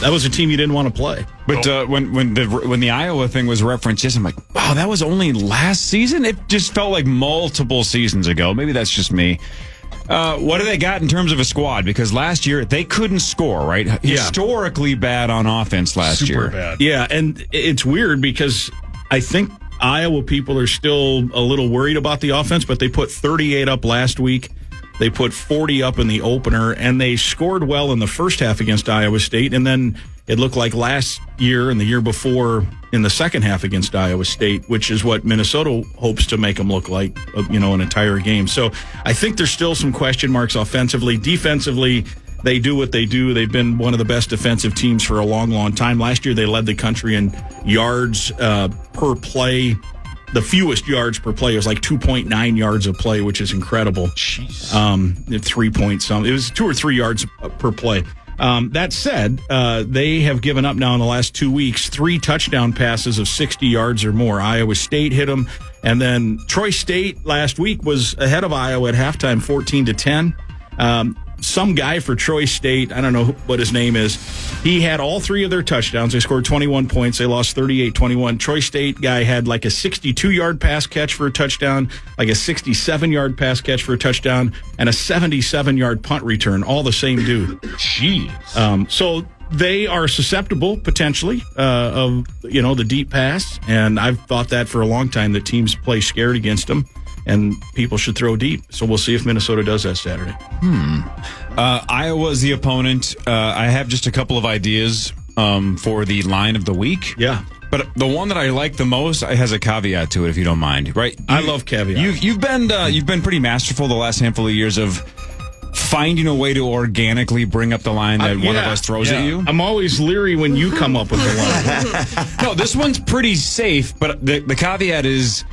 Speaker 9: That was a team you didn't want to play.
Speaker 7: But when the Iowa thing was referenced, yes, I'm like, wow, that was only last season? It just felt like multiple seasons ago. Maybe that's just me. What do they got in terms of a squad? Because last year they couldn't score, right? Historically bad on offense last year.
Speaker 8: Super bad.
Speaker 9: Yeah, and it's weird because I think Iowa people are still a little worried about the offense, but they put 38 up last week. They put 40 up in the opener, and they scored well in the first half against Iowa State, and then it looked like last year and the year before in the second half against Iowa State, which is what Minnesota hopes to make them look like, an entire game. So I think there's still some question marks offensively. Defensively, they do what they do. They've been one of the best defensive teams for a long, long time. Last year, they led the country in yards per play. The fewest yards per play was like 2.9 yards of play, which is incredible. Jeez. 3 point something. It was 2 or 3 yards per play. That said, they have given up now in the last 2 weeks 3 touchdown passes of 60 yards or more. Iowa State hit them, and then Troy State last week was ahead of Iowa at halftime, 14-10. Some guy for Troy State, I don't know what his name is, he had all 3 of their touchdowns. They scored 21 points. They lost 38-21. Troy State guy had like a 62-yard pass catch for a touchdown, like a 67-yard pass catch for a touchdown, and a 77-yard punt return, all the same dude.
Speaker 8: Jeez.
Speaker 9: So they are susceptible, potentially, of, the deep pass, and I've thought that for a long time, that teams play scared against them. And people should throw deep. So we'll see if Minnesota does that Saturday.
Speaker 7: Iowa's the opponent. I have just a couple of ideas for the line of the week.
Speaker 9: Yeah.
Speaker 7: But the one that I like the most has a caveat to it, if you don't mind. Right?
Speaker 9: I love caveats.
Speaker 7: You've been pretty masterful the last handful of years of finding a way to organically bring up the line that one of us throws at you.
Speaker 9: I'm always leery when you come up with the line.
Speaker 7: No, this one's pretty safe, but the caveat is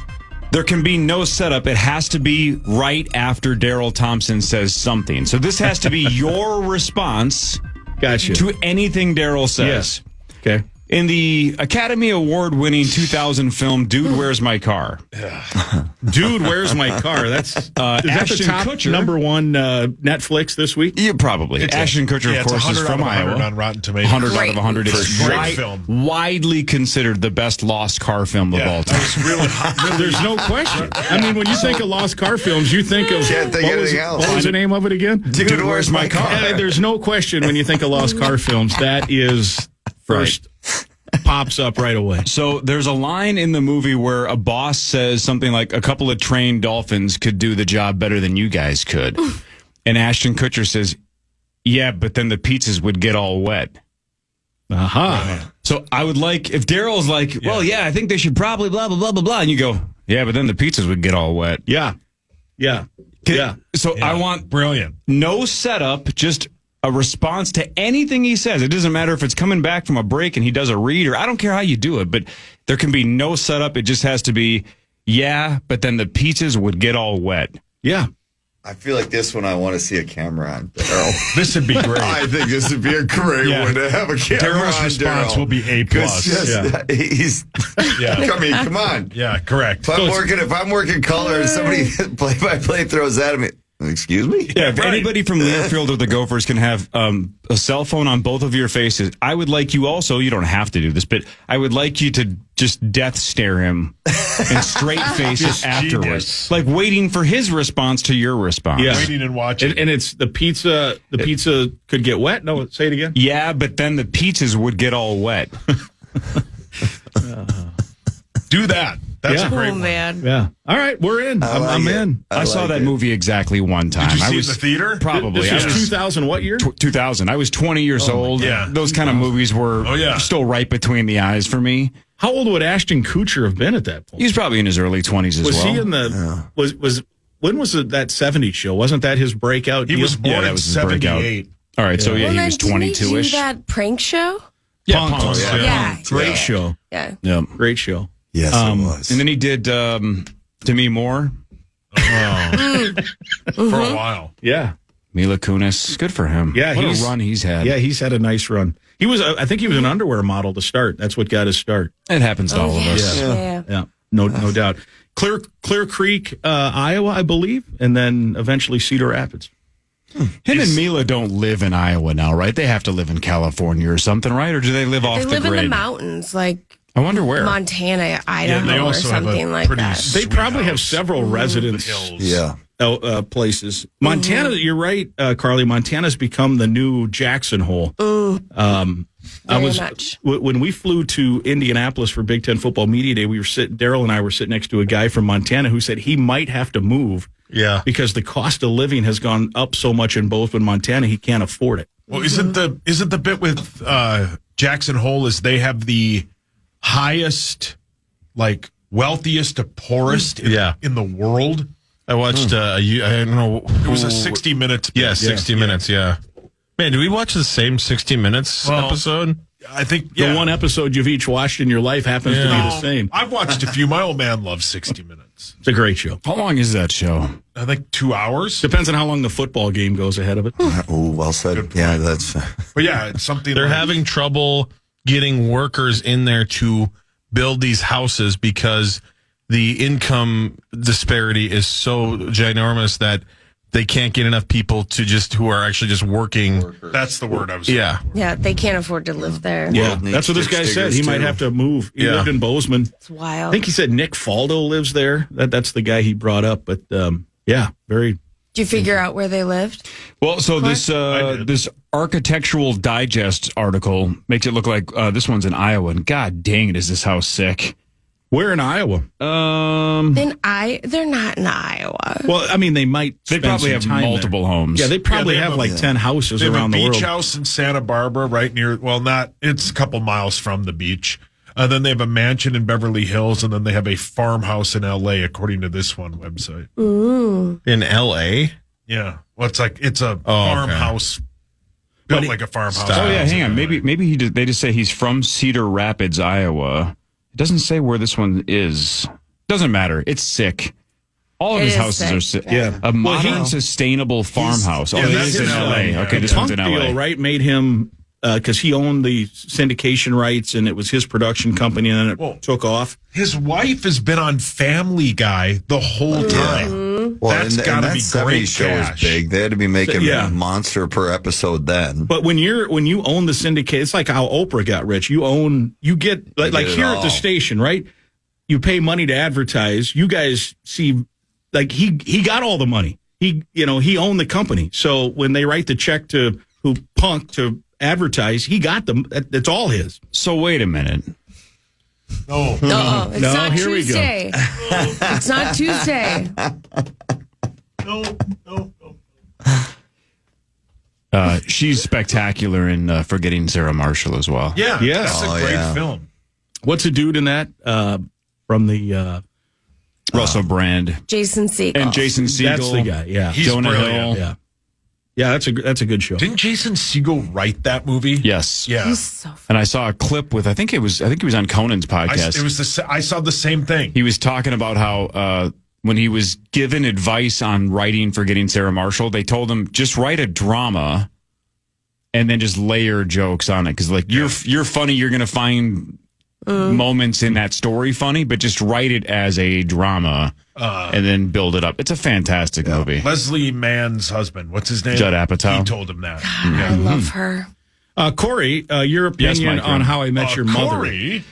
Speaker 7: there can be no setup. It has to be right after Daryl Thompson says something. So this has to be your response to anything Daryl says.
Speaker 9: Yes. Okay.
Speaker 7: In the Academy Award-winning 2000 film "Dude, Where's My Car?"
Speaker 9: Dude, Where's My Car? That's is that the
Speaker 7: Ashton
Speaker 9: top
Speaker 7: Kutcher,
Speaker 9: number one Netflix this week?
Speaker 7: Yeah, probably. Ashton Kutcher, of course, is from Iowa.
Speaker 8: On Rotten Tomatoes.
Speaker 7: 100 out of 100. It's
Speaker 8: Great film.
Speaker 7: widely considered the best lost car film of all time.
Speaker 9: There's no question. I mean, when you think of lost car films, you think of what was the name of it again?
Speaker 2: Dude, Where's My Car?
Speaker 9: There's no question when you think of lost car films. That is first. Pops up right away.
Speaker 7: So there's a line in the movie where a boss says something like, a couple of trained dolphins could do the job better than you guys could. And Ashton Kutcher says, yeah, but then the pizzas would get all wet. So I would like, if Daryl's like, well, yeah, I think they should probably blah, blah, blah, blah, blah. And you go, yeah, but then the pizzas would get all wet.
Speaker 9: Yeah.
Speaker 7: So I want
Speaker 8: brilliant.
Speaker 7: No setup, just a response to anything he says. It doesn't matter if it's coming back from a break and he does a read, or I don't care how you do it, but there can be no setup. It just has to be, yeah, but then the pizzas would get all wet.
Speaker 9: Yeah.
Speaker 2: I feel like this one I want to see a camera on Daryl.
Speaker 8: This would be great.
Speaker 2: I think this would be a great one to have a camera
Speaker 8: Daryl's
Speaker 2: on
Speaker 8: response will be A+.
Speaker 2: He's, I mean, come on.
Speaker 8: Yeah, correct.
Speaker 2: If I'm working color and somebody play-by-play throws that at me, excuse me?
Speaker 7: Yeah, if anybody from Learfield or the Gophers can have a cell phone on both of your faces, I would like you also, you don't have to do this, but I would like you to just death stare him and straight face it afterwards.
Speaker 8: Genius.
Speaker 7: Like waiting for his response to your response.
Speaker 9: Yeah.
Speaker 8: Waiting and watching.
Speaker 9: And it's the pizza could get wet? No, say it again.
Speaker 7: Yeah, but then the pizzas would get all wet.
Speaker 8: Do that. That's a great one.
Speaker 4: Man.
Speaker 9: Yeah. All right, we're in. I'm in.
Speaker 7: I saw that movie exactly one time.
Speaker 8: Did you see
Speaker 7: I was
Speaker 8: it in the theater?
Speaker 7: Probably.
Speaker 9: This was 2000 what year?
Speaker 7: 2000. I was 20 years old.
Speaker 8: Yeah.
Speaker 7: Those kind of movies were still right between the eyes for me.
Speaker 9: How old would Ashton Kutcher have been at that point?
Speaker 7: He was probably in his early 20s as well.
Speaker 9: Was he in the
Speaker 13: when was that 70s show? Wasn't that his breakout?
Speaker 8: He
Speaker 13: deal?
Speaker 8: was born
Speaker 7: that
Speaker 8: in
Speaker 7: was his breakout.
Speaker 8: 78.
Speaker 7: All right, so
Speaker 4: Well,
Speaker 7: he
Speaker 4: then
Speaker 7: was
Speaker 4: didn't he
Speaker 7: 22-ish.
Speaker 4: do that prank show?
Speaker 13: Yeah,
Speaker 7: Punks,
Speaker 13: Punks,
Speaker 4: Yeah.
Speaker 13: Great
Speaker 4: Yeah.
Speaker 13: show.
Speaker 4: Yeah.
Speaker 7: Yeah.
Speaker 13: Great show.
Speaker 2: Yes, it was.
Speaker 7: And then he did Demi Moore,
Speaker 8: For a while.
Speaker 13: Yeah.
Speaker 7: Mila Kunis. Good for him.
Speaker 13: Yeah,
Speaker 7: what a run he's had.
Speaker 13: Yeah, he's had a nice run. He was, I think he was an underwear model to start. That's what got his start.
Speaker 7: It happens to all of us.
Speaker 4: Yeah.
Speaker 13: No doubt. Clear Creek, Iowa, I believe, and then eventually Cedar Rapids.
Speaker 7: Him and Mila don't live in Iowa now, right? They have to live in California or something, right? Or do they live off
Speaker 4: They
Speaker 7: the
Speaker 4: live
Speaker 7: grid?
Speaker 4: in the mountains, like
Speaker 7: I wonder where.
Speaker 4: Montana,
Speaker 8: Yeah,
Speaker 4: Idaho,
Speaker 8: they
Speaker 4: or
Speaker 8: also have a
Speaker 4: something like
Speaker 8: pretty
Speaker 4: that.
Speaker 13: They
Speaker 8: sweet
Speaker 13: probably have
Speaker 8: house.
Speaker 13: several residence
Speaker 2: Yeah.
Speaker 13: places. Montana, you're right, Carly. Montana's become the new Jackson Hole.
Speaker 4: Very much.
Speaker 13: When we flew to Indianapolis for Big Ten Football Media Day, Daryl and I were sitting next to a guy from Montana who said he might have to move.
Speaker 10: Yeah.
Speaker 13: Because the cost of living has gone up so much in Bozeman, Montana, he can't afford it.
Speaker 8: Well, isn't the bit with Jackson Hole is they have the highest, like wealthiest to poorest in the world?
Speaker 10: I watched, I don't know.
Speaker 8: It was a 60 Minutes.
Speaker 10: Yeah, 60 Minutes, yeah. Man, did we watch the same 60 Minutes episode?
Speaker 8: I think
Speaker 13: The one episode you've each watched in your life happens to be the same.
Speaker 8: I've watched a few. My old man loves 60 Minutes.
Speaker 13: It's a great show.
Speaker 7: How long is that show?
Speaker 8: I think 2 hours.
Speaker 13: Depends on how long the football game goes ahead of it.
Speaker 2: Oh, well said. Yeah, that's.
Speaker 8: But yeah, it's something.
Speaker 10: They're
Speaker 8: like,
Speaker 10: having trouble getting workers in there to build these houses because the income disparity is so ginormous that they can't get enough people to who are actually just working.
Speaker 8: That's the word I was.
Speaker 10: Yeah.
Speaker 4: Yeah, they can't afford to live there.
Speaker 13: Yeah, that's what this guy said. He might have to move. He lived in Bozeman.
Speaker 4: It's wild.
Speaker 13: I think he said Nick Faldo lives there. That's the guy he brought up. But yeah, very.
Speaker 4: Did you figure out where they lived?
Speaker 7: Well, so this Architectural Digest article makes it look like this one's in Iowa, and god dang it, is this house sick.
Speaker 13: Where in Iowa?
Speaker 4: They're not in Iowa.
Speaker 13: Well, I mean, they might.
Speaker 7: They probably have multiple homes.
Speaker 13: Yeah, they probably have like 10 houses
Speaker 8: They have
Speaker 13: around
Speaker 8: a
Speaker 13: the world.
Speaker 8: beach house in Santa Barbara, right near. Well, it's a couple miles from the beach. Then they have a mansion in Beverly Hills, and then they have a farmhouse in L.A. According to this one website.
Speaker 4: Ooh.
Speaker 10: In L.A.
Speaker 8: Yeah, well, it's a farmhouse built like a farmhouse.
Speaker 7: Oh yeah, hang on. Maybe they just say he's from Cedar Rapids, Iowa. It doesn't say where this one is. Doesn't matter. It's sick. All of his houses are sick.
Speaker 13: Yeah.
Speaker 7: A modern, sustainable farmhouse. Oh,
Speaker 8: that's
Speaker 7: is in
Speaker 8: in
Speaker 7: L.A.
Speaker 8: LA.
Speaker 7: Okay, this
Speaker 13: Punk
Speaker 7: one's in L.A.
Speaker 13: deal, right, made him because he owned the syndication rights and it was his production company, and then it took off.
Speaker 8: His wife has been on Family Guy the whole time.
Speaker 2: Well,
Speaker 8: That's
Speaker 2: and
Speaker 8: got to
Speaker 2: that
Speaker 8: be
Speaker 2: 70s
Speaker 8: great
Speaker 2: show was
Speaker 8: cash.
Speaker 2: big. They had to be making
Speaker 13: Yeah.
Speaker 2: a monster per episode then.
Speaker 13: But when you own the syndicate, it's like how Oprah got rich. You get like
Speaker 2: get it
Speaker 13: here at the
Speaker 2: all.
Speaker 13: station, right? You pay money to advertise. You guys see, like he got all the money. He owned the company. So when they write the check to Punk to advertise, he got them. That's all his.
Speaker 7: So wait a minute.
Speaker 8: No.
Speaker 4: It's not
Speaker 13: here we go.
Speaker 4: Tuesday. It's not Tuesday.
Speaker 8: No.
Speaker 7: She's spectacular in Forgetting Sarah Marshall as well.
Speaker 8: Yeah,
Speaker 13: Yes.
Speaker 8: that's a great film.
Speaker 13: What's the dude in that from the
Speaker 7: Russell Brand
Speaker 4: Jason Segel.
Speaker 7: and Jason Segel.
Speaker 13: That's the guy. Yeah,
Speaker 8: He's
Speaker 7: Jonah
Speaker 8: brilliant.
Speaker 7: Hill.
Speaker 13: yeah. That's a good show.
Speaker 8: Didn't Jason Segel write that movie?
Speaker 7: Yes.
Speaker 8: Yeah.
Speaker 4: He's so funny.
Speaker 7: And I saw a clip with I think he was on Conan's podcast.
Speaker 8: I saw the same thing.
Speaker 7: He was talking about how when he was given advice on writing Forgetting Sarah Marshall, they told him just write a drama and then just layer jokes on it because like you're funny, you're gonna find moments in that story funny, but just write it as a drama and then build it up. It's a fantastic movie.
Speaker 8: Leslie Mann's husband, what's his name?
Speaker 7: Judd Apatow.
Speaker 8: He told him that.
Speaker 4: I love her.
Speaker 13: Corey, your
Speaker 7: Yes,
Speaker 13: opinion
Speaker 7: Mike,
Speaker 13: on How I Met Your Mother.
Speaker 8: Corey.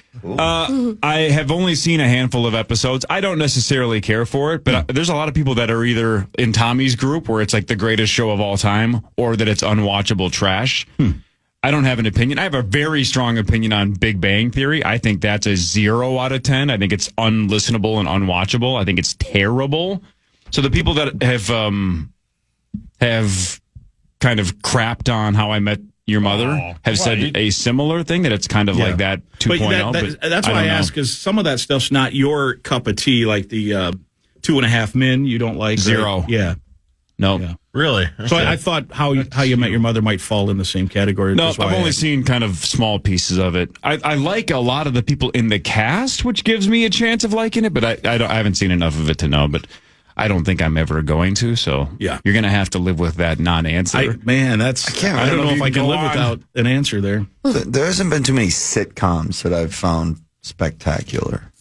Speaker 7: I have only seen a handful of episodes. I don't necessarily care for it, but there's a lot of people that are either in Tommy's group where it's like the greatest show of all time or that it's unwatchable trash. I don't have an opinion. I have a very strong opinion on Big Bang Theory. I think that's a 0 out of 10. I think it's unlistenable and unwatchable. I think it's terrible. So the people that have kind of crapped on How I Met Your Mother have said a similar thing, that it's kind of like that 2.0.
Speaker 13: That's why I ask, because some of that stuff's not your cup of tea, like the 2.5 Men you don't like?
Speaker 7: Zero.
Speaker 13: Right? Yeah.
Speaker 7: No.
Speaker 13: Yeah.
Speaker 10: Really?
Speaker 13: So
Speaker 10: Okay.
Speaker 13: I thought How You Met Your Mother might fall in the same category.
Speaker 7: No,
Speaker 13: That's why
Speaker 7: I've only
Speaker 13: I-
Speaker 7: seen kind of small pieces of it. I like a lot of the people in the cast, which gives me a chance of liking it, but I haven't seen enough of it to know. But I don't think I'm ever going to. So
Speaker 13: Yeah.
Speaker 7: you're going to have to live with that non-answer.
Speaker 13: I don't know if I can live without an answer there.
Speaker 2: There hasn't been too many sitcoms that I've found spectacular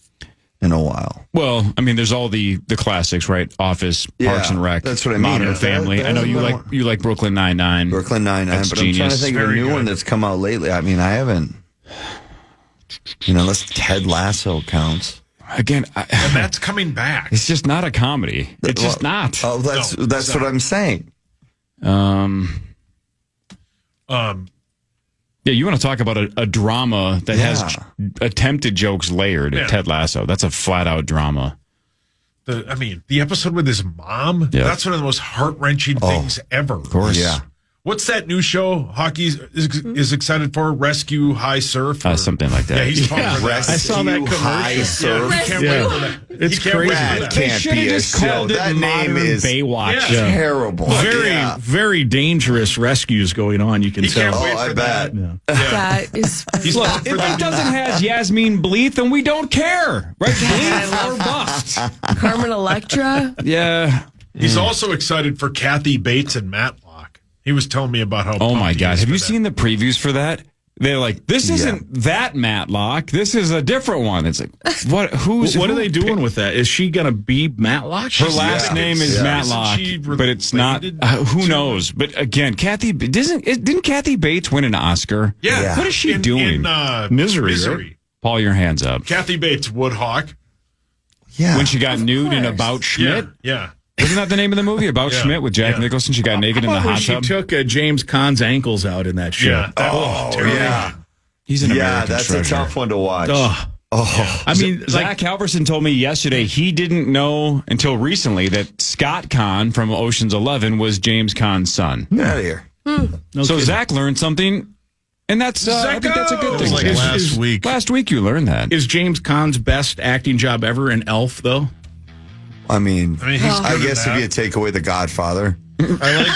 Speaker 2: in a while.
Speaker 7: Well, I mean, there's all the classics, right? Office, Parks and Rec,
Speaker 2: that's what I mean.
Speaker 7: Modern Family.
Speaker 2: There
Speaker 7: I know
Speaker 2: hasn't
Speaker 7: you
Speaker 2: been
Speaker 7: like Brooklyn Nine-Nine.
Speaker 2: Brooklyn Nine-Nine,
Speaker 7: That's
Speaker 2: but I'm trying to
Speaker 7: genius.
Speaker 2: think of a new one that's come out lately. I mean, I haven't, unless Ted Lasso counts.
Speaker 7: Again,
Speaker 8: And that's coming back.
Speaker 7: it's just not a comedy. It's just not.
Speaker 2: Oh, that's what I'm saying.
Speaker 7: Yeah, you want to talk about a drama that has attempted jokes layered.
Speaker 8: Yeah.
Speaker 7: Ted Lasso. That's a flat out drama.
Speaker 8: The episode with his mom,
Speaker 7: Yeah.
Speaker 8: that's one of the most heart-wrenching things ever. Of
Speaker 7: course.
Speaker 2: Yeah.
Speaker 8: What's that new show hockey is excited for? Rescue High Surf? or-
Speaker 7: Something like that.
Speaker 8: Yeah, he's talking
Speaker 13: Yeah.
Speaker 8: for that.
Speaker 13: I saw that
Speaker 2: Rescue High
Speaker 13: commercial.
Speaker 2: Surf.
Speaker 8: He can't
Speaker 13: Yeah.
Speaker 8: wait for that.
Speaker 13: It's
Speaker 8: He can't wait
Speaker 13: crazy.
Speaker 8: for
Speaker 2: That
Speaker 8: that.
Speaker 7: They
Speaker 2: can't
Speaker 7: should have
Speaker 2: be a
Speaker 7: just
Speaker 2: show.
Speaker 7: called it
Speaker 2: That name
Speaker 7: Modern
Speaker 2: is
Speaker 7: Baywatch.
Speaker 8: Yeah.
Speaker 2: terrible.
Speaker 13: Very,
Speaker 2: Yeah.
Speaker 13: very dangerous rescues going on. You can
Speaker 8: He can't
Speaker 13: tell.
Speaker 8: wait
Speaker 2: I
Speaker 8: for
Speaker 2: bet.
Speaker 8: that.
Speaker 4: That is.
Speaker 8: He's
Speaker 7: Look,
Speaker 8: talking
Speaker 7: if
Speaker 8: for
Speaker 7: it
Speaker 8: that.
Speaker 7: doesn't have Yasmin Bleeth, then we don't care. Right? Bleeth or bust.
Speaker 4: Carmen Electra.
Speaker 7: Yeah.
Speaker 8: He's also excited for Kathy Bates and Matlock. He was telling me about how.
Speaker 7: Oh my
Speaker 8: pumped he
Speaker 7: God.
Speaker 8: is
Speaker 7: Have
Speaker 8: for
Speaker 7: you
Speaker 8: that.
Speaker 7: seen the previews for that? They're like, this isn't that Matlock. This is a different one. It's like, what?
Speaker 13: What are they doing with that? Is she going to be Matlock?
Speaker 7: Her last name is Matlock,
Speaker 8: Isn't she
Speaker 7: but it's not.
Speaker 8: related
Speaker 7: Who
Speaker 8: to-
Speaker 7: knows? But again, didn't Kathy Bates win an Oscar?
Speaker 8: Yeah.
Speaker 7: What is she
Speaker 8: In-
Speaker 7: doing?
Speaker 8: in,
Speaker 13: Misery, right?
Speaker 7: Paul, your hands up.
Speaker 8: Kathy Bates, Woodhawk.
Speaker 2: Yeah.
Speaker 7: When she got nude in About Schmidt.
Speaker 8: Yeah.
Speaker 7: Wasn't that the name of the movie? About
Speaker 8: Yeah.
Speaker 7: Schmidt with Jack
Speaker 8: Yeah.
Speaker 7: Nicholson. She got naked in the
Speaker 13: How about when
Speaker 7: hot
Speaker 13: she
Speaker 7: tub.
Speaker 13: took James Caan's ankles out in that shit?
Speaker 8: Yeah. That was terrible.
Speaker 2: yeah.
Speaker 7: He's an
Speaker 2: Yeah,
Speaker 7: American
Speaker 2: that's
Speaker 7: treasure.
Speaker 2: a tough one to watch.
Speaker 13: Oh. I mean,
Speaker 7: Zach Halverson told me yesterday he didn't know until recently that Scott Caan from Ocean's 11 was James Caan's son.
Speaker 2: Get out of here.
Speaker 13: no
Speaker 7: So
Speaker 13: kidding.
Speaker 7: Zach learned something, and that's I think that's a good
Speaker 8: Zacko!
Speaker 7: thing.
Speaker 10: It was like last week.
Speaker 7: Last week you learned that.
Speaker 13: Is James Caan's best acting job ever in Elf, though?
Speaker 2: I mean,
Speaker 8: I mean, he's
Speaker 2: I
Speaker 8: good at
Speaker 2: guess if
Speaker 8: that.
Speaker 2: you take away The Godfather.
Speaker 10: Really?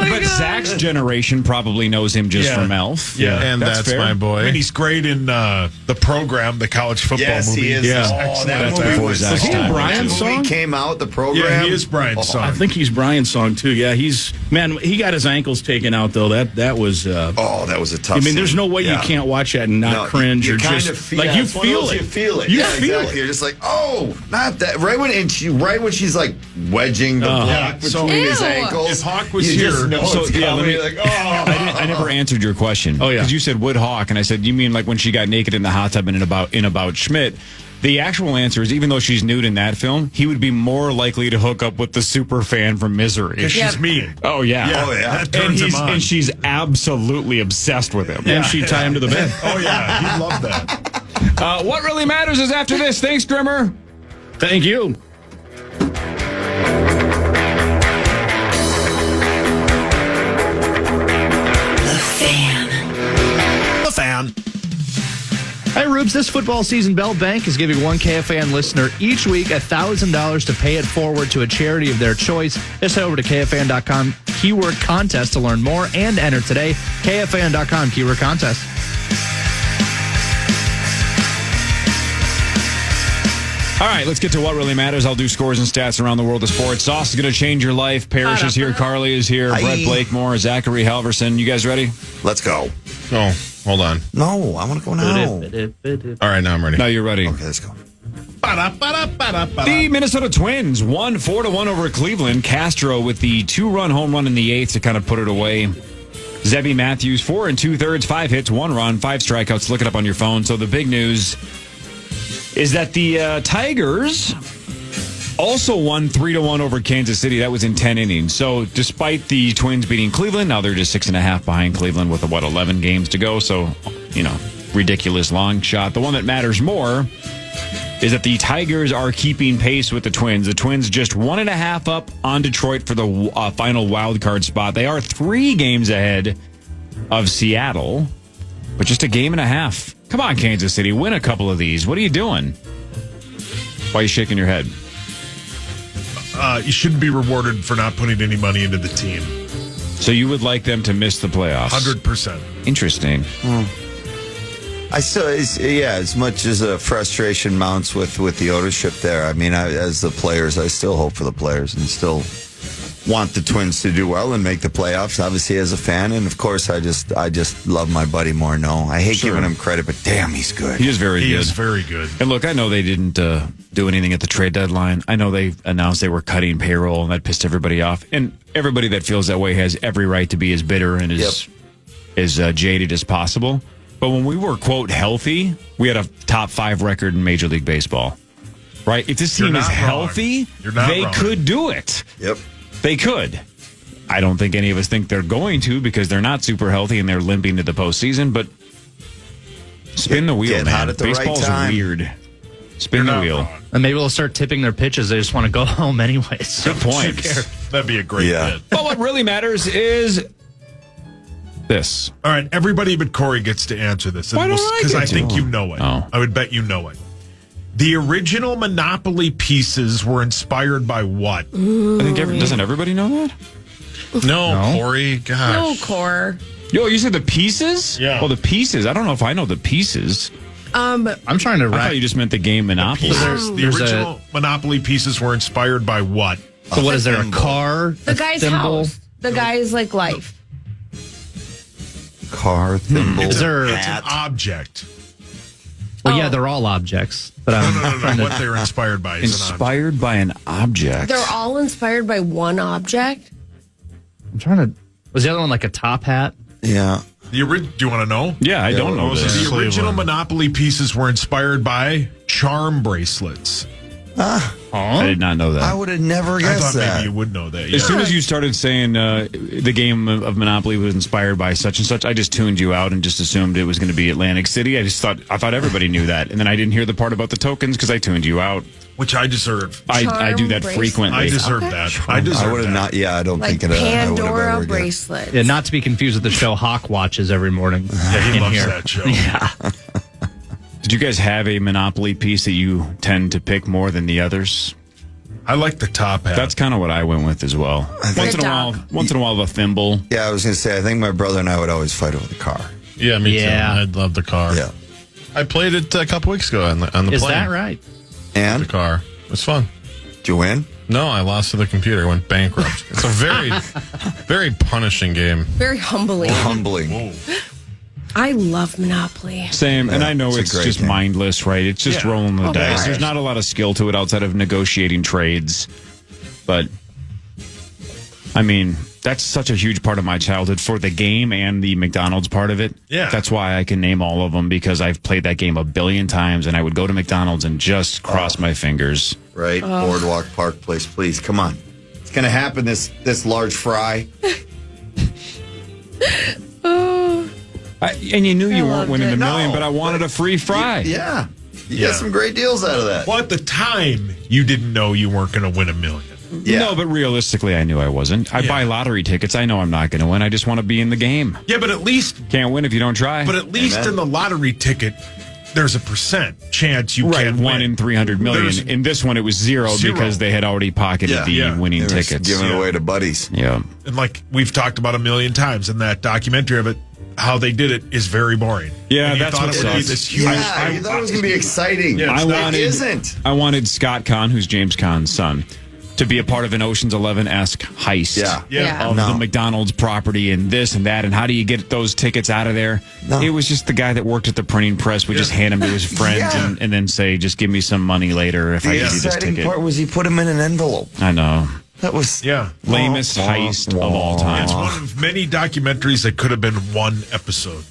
Speaker 7: But Zach's generation probably knows him just
Speaker 8: Yeah.
Speaker 7: from Elf.
Speaker 8: Yeah.
Speaker 10: And that's
Speaker 7: fair.
Speaker 10: my
Speaker 8: I
Speaker 10: boy.
Speaker 8: mean, he's great in the program, the college football
Speaker 2: Yes,
Speaker 8: movie.
Speaker 2: he is.
Speaker 13: Yeah.
Speaker 2: Oh, that
Speaker 7: That's
Speaker 2: movie
Speaker 7: before
Speaker 2: was
Speaker 7: Zach's
Speaker 2: so
Speaker 7: time.
Speaker 2: good.
Speaker 13: Brian's
Speaker 2: That movie
Speaker 13: song?
Speaker 2: came out, the program.
Speaker 8: Yeah, he is Brian's son.
Speaker 13: I think he's Brian's song too. Yeah, he got his ankles taken out though. That was.
Speaker 2: Oh, that was a tough
Speaker 13: I mean, there's
Speaker 2: scene.
Speaker 13: no way
Speaker 2: Yeah.
Speaker 13: you can't watch that and not
Speaker 2: No,
Speaker 13: cringe
Speaker 2: you
Speaker 13: or
Speaker 2: kind
Speaker 13: just
Speaker 2: of feel,
Speaker 13: like you
Speaker 2: it's one of
Speaker 13: feel
Speaker 2: those
Speaker 13: it.
Speaker 2: You feel it.
Speaker 13: You
Speaker 2: yeah,
Speaker 13: feel
Speaker 2: exactly.
Speaker 13: it.
Speaker 2: You're just like, oh, not that. Right when she's like wedging the block
Speaker 8: so-
Speaker 2: between his
Speaker 4: Ew.
Speaker 2: ankles.
Speaker 8: If Hawk was
Speaker 2: you
Speaker 8: here-
Speaker 2: just know
Speaker 7: So,
Speaker 2: it's
Speaker 7: yeah,
Speaker 2: coming.
Speaker 7: let me-
Speaker 2: You're like, oh.
Speaker 7: I never answered your question.
Speaker 13: Oh, yeah.
Speaker 7: Because you said Wood Hawk, and I said, you mean like when she got naked in the hot tub in about Schmidt? The actual answer is, even though she's nude in that film, he would be more likely to hook up with the super fan from Misery.
Speaker 8: Because she's mean.
Speaker 7: Oh yeah,
Speaker 8: Yeah, that turns him on.
Speaker 7: and she's absolutely obsessed with him.
Speaker 13: And she tie him to the bed.
Speaker 8: Oh, yeah. He loved that.
Speaker 7: What really matters is after this. Thanks, Grimmer.
Speaker 13: Thank you.
Speaker 12: The Fan.
Speaker 9: Hey, Rubes, this football season, Bell Bank is giving one KFAN listener each week $1,000 to pay it forward to a charity of their choice. Just head over to KFAN.com, keyword contest to learn more and enter today. KFAN.com, keyword contest.
Speaker 7: All right, let's get to what really matters. I'll do scores and stats around the world of sports. Sauce is going to change your life. Parrish is here. Carly is here.
Speaker 2: Hi.
Speaker 7: Brett Blakemore. Zachary Halverson. You guys ready?
Speaker 2: Let's go.
Speaker 10: Oh, hold on.
Speaker 2: No, I want to go now.
Speaker 10: All right, now I'm ready.
Speaker 7: No, you're ready.
Speaker 2: Okay, let's go.
Speaker 7: The Minnesota Twins won 4-1 over Cleveland. Castro with the 2-run home run in the 8th to kind of put it away. Zebby Matthews, 4 2/3, 5 hits, 1 run, 5 strikeouts. Look it up on your phone. So the big news is that the Tigers also won 3-1 over Kansas City. That was in 10 innings. So despite the Twins beating Cleveland, now they're just 6.5 behind Cleveland with 11 games to go. So, ridiculous long shot. The one that matters more is that the Tigers are keeping pace with the Twins. The Twins just 1.5 up on Detroit for the final wild card spot. They are 3 games ahead of Seattle. but just a game and a half. Come on, Kansas City, win a couple of these. What are you doing? Why are you shaking your head?
Speaker 8: You shouldn't be rewarded for not putting any money into the team.
Speaker 7: So you would like them to miss the playoffs?
Speaker 8: 100%.
Speaker 7: Interesting.
Speaker 2: I still, as much as frustration mounts with the ownership there. I mean, as the players, I still hope for the players and still want the Twins to do well and make the playoffs. Obviously, as a fan, and of course, I just love my buddy Morneau. I hate giving him credit, but damn, he's good.
Speaker 7: He is very good.
Speaker 8: He is very good.
Speaker 7: And look, I know they didn't do anything at the trade deadline. I know they announced they were cutting payroll, and that pissed everybody off. And everybody that feels that way has every right to be as bitter and as jaded as possible. But when we were, quote, healthy, we had a top 5 record in Major League Baseball. Right? If this team is healthy, they could do it.
Speaker 2: Yep.
Speaker 7: They could. I don't think any of us think they're going to because they're not super healthy and they're limping to the postseason, but spin the wheel, man. Baseball's weird. Spin the wheel.
Speaker 9: And maybe they'll start tipping their pitches. They just want to go home anyways. So
Speaker 7: good point.
Speaker 8: That'd be a great bit.
Speaker 7: But what really matters is this.
Speaker 8: All right, everybody but Cory gets to answer this.
Speaker 7: Why don't I
Speaker 8: Because
Speaker 7: get
Speaker 8: I think
Speaker 7: to?
Speaker 8: you know it.
Speaker 7: Oh.
Speaker 8: I would bet you know it. The original Monopoly pieces were inspired by what?
Speaker 7: I think doesn't everybody know that?
Speaker 10: No, Cory. Gosh.
Speaker 4: No, Core.
Speaker 7: Yo, you said the pieces?
Speaker 8: Yeah.
Speaker 7: Well, the pieces. I don't know if I know the pieces.
Speaker 9: I'm trying to
Speaker 7: I thought you just meant the game Monopoly.
Speaker 8: The original Monopoly pieces were inspired by what?
Speaker 9: So what is there? A car?
Speaker 4: The guy's house. The guy's life.
Speaker 2: Car, thimble,
Speaker 8: It's an
Speaker 2: hat.
Speaker 8: object.
Speaker 9: Well, yeah, they're all objects. But I'm
Speaker 8: No. What they're inspired by is
Speaker 7: Inspired by an object.
Speaker 4: They're all inspired by one object.
Speaker 9: I'm trying to. Was the other one like a top hat?
Speaker 2: Yeah.
Speaker 8: do you want to know?
Speaker 7: Yeah, I don't know
Speaker 8: So
Speaker 7: this.
Speaker 8: the original Monopoly pieces were inspired by charm bracelets.
Speaker 7: I did not know that.
Speaker 2: I would have never
Speaker 8: I
Speaker 2: guessed
Speaker 8: thought
Speaker 2: that.
Speaker 8: maybe you would know that.
Speaker 7: As soon as you started saying the game of Monopoly was inspired by such and such, I just tuned you out and just assumed it was going to be Atlantic City. I thought everybody knew that, and then I didn't hear the part about the tokens because I tuned you out.
Speaker 8: Which I deserve.
Speaker 7: I do that
Speaker 4: Charm
Speaker 7: frequently.
Speaker 8: I deserve that. I deserve
Speaker 2: I would have
Speaker 8: that.
Speaker 2: not. Yeah, I don't
Speaker 4: Like
Speaker 2: think it. I would have
Speaker 4: Pandora
Speaker 2: ever guessed.
Speaker 4: bracelets.
Speaker 9: Yeah, not to be confused with the show Hawk watches every morning.
Speaker 8: Yeah, he
Speaker 9: in
Speaker 8: loves
Speaker 9: here.
Speaker 8: that show.
Speaker 9: Yeah.
Speaker 7: Did you guys have a Monopoly piece that you tend to pick more than the others?
Speaker 8: I like the top hat.
Speaker 7: That's kind of what I went with as well. Once in a while, the thimble.
Speaker 2: Yeah, I was going to say. I think my brother and I would always fight over the car.
Speaker 10: Yeah, me
Speaker 9: Yeah.
Speaker 10: too. I'd love the car.
Speaker 2: Yeah.
Speaker 10: I played it a couple weeks ago on the plane.
Speaker 9: Is that right?
Speaker 2: And
Speaker 10: The car. It was fun.
Speaker 2: did you win?
Speaker 10: No, I lost to the computer. Went bankrupt. It's a very, very punishing game.
Speaker 4: Very humbling.
Speaker 2: Humbling.
Speaker 4: I love Monopoly.
Speaker 7: Same, and I know
Speaker 2: it's a
Speaker 7: it's
Speaker 2: great
Speaker 7: just
Speaker 2: game.
Speaker 7: mindless, right? It's just rolling the dice.
Speaker 4: gosh.
Speaker 7: There's not a lot of skill to it outside of negotiating trades. But, I mean, that's such a huge part of my childhood for the game and the McDonald's part of it.
Speaker 8: Yeah.
Speaker 7: That's why I can name all of them because I've played that game a billion times and I would go to McDonald's and just cross my fingers.
Speaker 2: Right. Boardwalk Park Place, please. Come on. It's going to happen. This large fry.
Speaker 7: And you knew you weren't
Speaker 4: loved
Speaker 7: winning
Speaker 4: it.
Speaker 7: the million,
Speaker 2: No,
Speaker 7: but I wanted a free fry.
Speaker 2: Yeah. You get some great deals out of that.
Speaker 8: Well, at the time, you didn't know you weren't going to win $1 million.
Speaker 2: Yeah.
Speaker 7: No, but realistically, I knew I wasn't. I buy lottery tickets. I know I'm not going to win. I just want to be in the game.
Speaker 8: Yeah, but at least
Speaker 7: Can't win if you don't try.
Speaker 2: Amen.
Speaker 8: in the lottery ticket, there's a percent chance you
Speaker 7: Right,
Speaker 8: can't
Speaker 7: 1
Speaker 8: win.
Speaker 7: in 300 million.
Speaker 8: There's-
Speaker 7: In this one, it was zero because they had already pocketed
Speaker 2: Yeah.
Speaker 7: the
Speaker 8: Yeah.
Speaker 7: winning
Speaker 2: They were
Speaker 7: tickets.
Speaker 2: giving away to buddies.
Speaker 7: Yeah.
Speaker 8: And like we've talked about 1 million times in that documentary of it, how they did it is very boring.
Speaker 7: Yeah,
Speaker 8: And you
Speaker 7: that's
Speaker 8: thought
Speaker 7: what
Speaker 8: it would be
Speaker 7: sucks.
Speaker 8: this huge.
Speaker 2: Yeah, you thought it was going to be exciting.
Speaker 8: Yeah, it's
Speaker 7: I
Speaker 8: not.
Speaker 2: It isn't.
Speaker 7: wanted Scott Conn, who's James Conn's son, to be a part of an Ocean's 11-esque heist
Speaker 2: Yeah.
Speaker 7: of
Speaker 2: No.
Speaker 7: the McDonald's property and this and that. And how do you get those tickets out of there?
Speaker 2: No.
Speaker 7: It was just the guy that worked at the printing press would just hand them to his friends
Speaker 2: Yeah.
Speaker 7: and then say, just give me some money later if I
Speaker 2: The
Speaker 7: give you this
Speaker 2: exciting
Speaker 7: ticket.
Speaker 2: part was he put him in an envelope.
Speaker 7: I know.
Speaker 2: That was
Speaker 7: Lamest heist of all time.
Speaker 8: It's one of many documentaries that could have been one episode.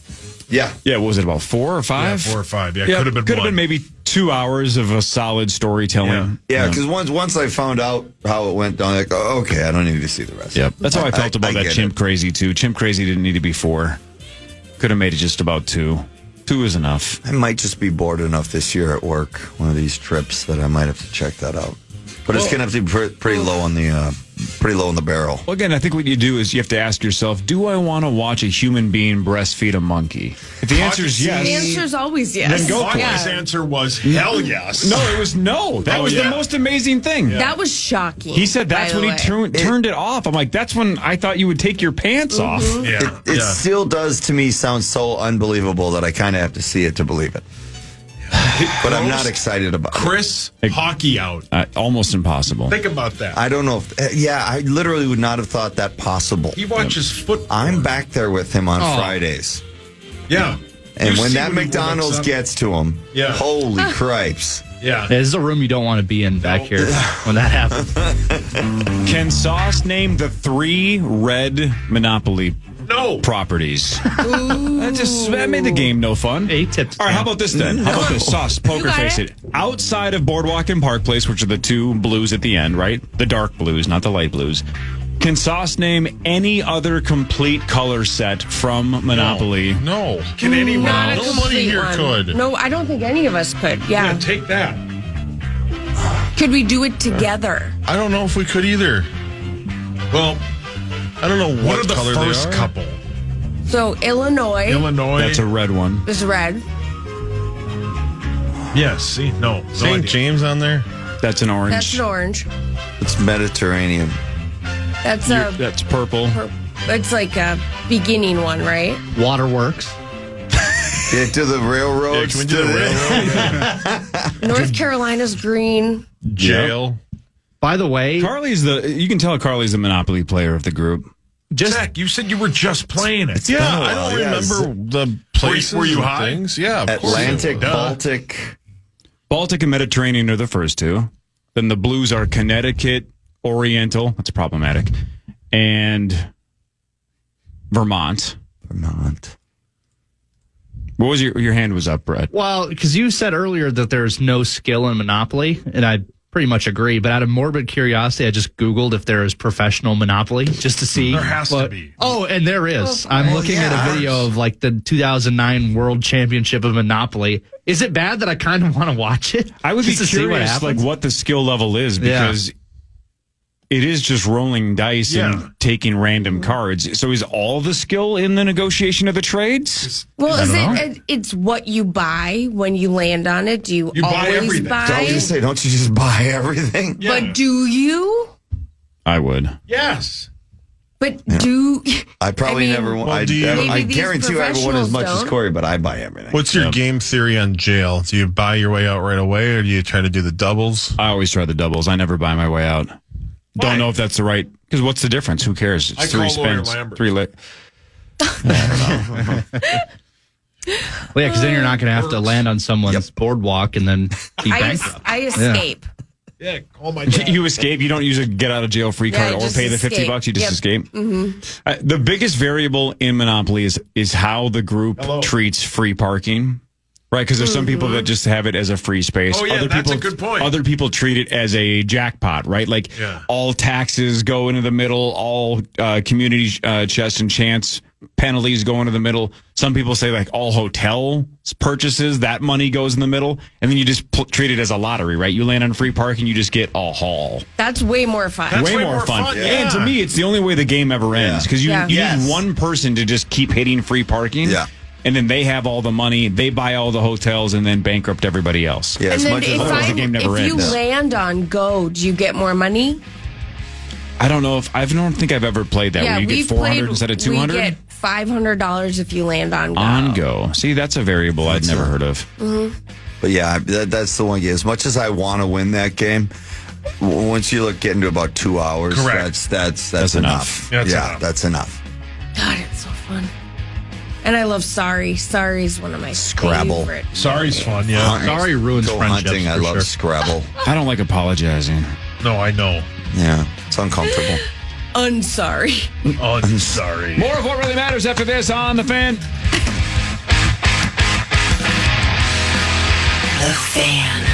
Speaker 2: Yeah.
Speaker 7: Yeah, what was it, about 4 or 5?
Speaker 8: Yeah, 4 or 5. Yeah, could have been
Speaker 7: Could have
Speaker 8: one.
Speaker 7: been maybe 2 hours of a solid storytelling.
Speaker 2: Yeah, because once I found out how it went down, like, oh, okay, I don't need to see the rest.
Speaker 7: Yep. That's how I felt about
Speaker 2: I
Speaker 7: that
Speaker 2: get
Speaker 7: Chimp
Speaker 2: it.
Speaker 7: Crazy, too. Chimp Crazy didn't need to be 4. Could have made it just about 2. 2 is enough.
Speaker 2: I might just be bored enough this year at work, one of these trips, that I might have to check that out. But it's going to have to be pretty low on the barrel.
Speaker 7: Well, again, I think what you do is you have to ask yourself, do I want to watch a human being breastfeed a monkey? If the answer is yes.
Speaker 4: The answer is always yes.
Speaker 8: Then go for it. His answer was hell yes.
Speaker 7: No, it was no. That was the most amazing thing.
Speaker 4: Yeah. That was shocking.
Speaker 7: He said that's when he turned it off. I'm like, that's when I thought you would take your pants off.
Speaker 2: Yeah. It still does, to me, sound so unbelievable that I kind of have to see it to believe it. But I'm not excited about
Speaker 8: Chris, hockey out.
Speaker 7: Almost impossible.
Speaker 8: Think about that.
Speaker 2: I don't know if, I literally would not have thought that possible.
Speaker 8: He watches football.
Speaker 2: I'm back there with him on Fridays.
Speaker 8: Yeah.
Speaker 2: And when that McDonald's gets to him, holy cripes.
Speaker 8: Yeah.
Speaker 9: This is a room you don't want to be in back here when that happens.
Speaker 7: Can Sauce name the 3 red Monopoly properties? That made the game no fun. All right, how about this then? How about this? Sauce, poker face it. Outside of Boardwalk and Park Place, which are the 2 blues at the end, right? The dark blues, not the light blues. Can Sauce name any other complete color set from Monopoly?
Speaker 8: No. Can anyone?
Speaker 4: Not a
Speaker 8: Nobody here could.
Speaker 4: No, I don't think any of us could. Yeah.
Speaker 8: Take that.
Speaker 4: Could we do it together?
Speaker 10: I don't know if we could either. Well, I don't know what
Speaker 8: are the
Speaker 10: color
Speaker 8: first
Speaker 10: they are.
Speaker 8: couple?
Speaker 4: So Illinois.
Speaker 7: That's a red one.
Speaker 4: Is red.
Speaker 8: Yes. See, no.
Speaker 10: St. James on there.
Speaker 7: That's an orange.
Speaker 4: That's an orange.
Speaker 2: It's Mediterranean.
Speaker 7: That's purple.
Speaker 4: It's like a beginning one, right?
Speaker 9: Waterworks.
Speaker 2: Get to the railroads.
Speaker 10: Yeah, can we do the railroad?
Speaker 4: North Carolina's green.
Speaker 10: Jail.
Speaker 9: By the way,
Speaker 7: you can tell Carly's the Monopoly player of the group.
Speaker 8: Zach, you said you were just playing it.
Speaker 10: Yeah, I don't remember the places.
Speaker 8: Were you
Speaker 10: and
Speaker 8: high?
Speaker 10: Things. Yeah, of
Speaker 2: Atlantic,
Speaker 10: course.
Speaker 2: Baltic.
Speaker 7: And Mediterranean are the first 2. Then the blues are Connecticut, Oriental. That's problematic. And Vermont. What was your hand was up, Brett?
Speaker 9: Well, because you said earlier that there's no skill in Monopoly, and I pretty much agree. But out of morbid curiosity, I just Googled if there is professional Monopoly just to see.
Speaker 8: There has to be.
Speaker 9: Oh, and there is. I'm looking at a video of like the 2009 World Championship of Monopoly. Is it bad that I kind of want to watch it?
Speaker 7: I would be
Speaker 9: just to see what
Speaker 7: curious,
Speaker 9: happens?
Speaker 7: what the skill level is, because it is just rolling dice and taking random cards. So is all the skill in the negotiation of the trades?
Speaker 4: Well, it's what you buy when you land on it. Do you
Speaker 8: buy
Speaker 4: always
Speaker 8: everything.
Speaker 4: buy?
Speaker 2: Don't you just buy everything?
Speaker 8: Yeah.
Speaker 4: But do you?
Speaker 7: I would.
Speaker 8: Yes.
Speaker 4: But do
Speaker 2: I probably never won. I guarantee you I haven't won as much as Cory, but I buy everything.
Speaker 10: What's your game theory on jail? Do you buy your way out right away, or do you try to do the doubles?
Speaker 7: I always try the doubles. I never buy my way out. Don't know if that's the right. Because what's the difference? Who cares? It's 3 spins. 3 lit.
Speaker 9: Well, yeah, because then you're not going to have to land on someone's boardwalk and then be bankrupt.
Speaker 4: I escape.
Speaker 8: Yeah, call my dad.
Speaker 7: You escape. You don't use a get out of jail free card or pay the $50. You just escape.
Speaker 4: Mm-hmm.
Speaker 7: The biggest variable in Monopoly is how the group treats free parking. Right, because there's some people that just have it as a free space.
Speaker 8: Oh, yeah, that's a good point.
Speaker 7: Other people treat it as a jackpot, right? Like all taxes go into the middle, all community chest and chance penalties go into the middle. Some people say like all hotel purchases, that money goes in the middle. And then you just treat it as a lottery, right? You land on free parking, you just get a haul.
Speaker 4: That's way more fun.
Speaker 7: Way more fun. And to me, it's the only way the game ever ends. Because you need one person to just keep hitting free parking.
Speaker 2: Yeah.
Speaker 7: And then they have all the money, they buy all the hotels, and then bankrupt everybody else.
Speaker 2: Yeah,
Speaker 4: and then
Speaker 7: the game never
Speaker 4: if
Speaker 7: ends.
Speaker 4: you land on Go, do you get more money?
Speaker 7: I don't know I don't think I've ever played that. Where you get 400 instead of 200.
Speaker 4: We get $500 if you land on Go.
Speaker 7: On Go. See, that's a variable I'd never heard of.
Speaker 4: Mm-hmm.
Speaker 2: But yeah, that's the one game. As much as I want to win that game, once you get into about 2 hours,
Speaker 8: correct.
Speaker 2: That's enough. That's enough.
Speaker 4: God, it's so fun. And I love Sorry. Sorry is one of my
Speaker 2: Scrabble.
Speaker 4: favorite.
Speaker 8: Sorry's fun, yeah.
Speaker 9: Sorry ruins
Speaker 2: Go
Speaker 9: friendships.
Speaker 2: hunting. I love
Speaker 9: sure.
Speaker 2: Scrabble.
Speaker 7: I don't like apologizing.
Speaker 8: No, I know.
Speaker 2: Yeah, it's uncomfortable.
Speaker 4: Unsorry.
Speaker 8: I'm sorry.
Speaker 7: More of what really matters after this on The Fan.
Speaker 6: The Fan.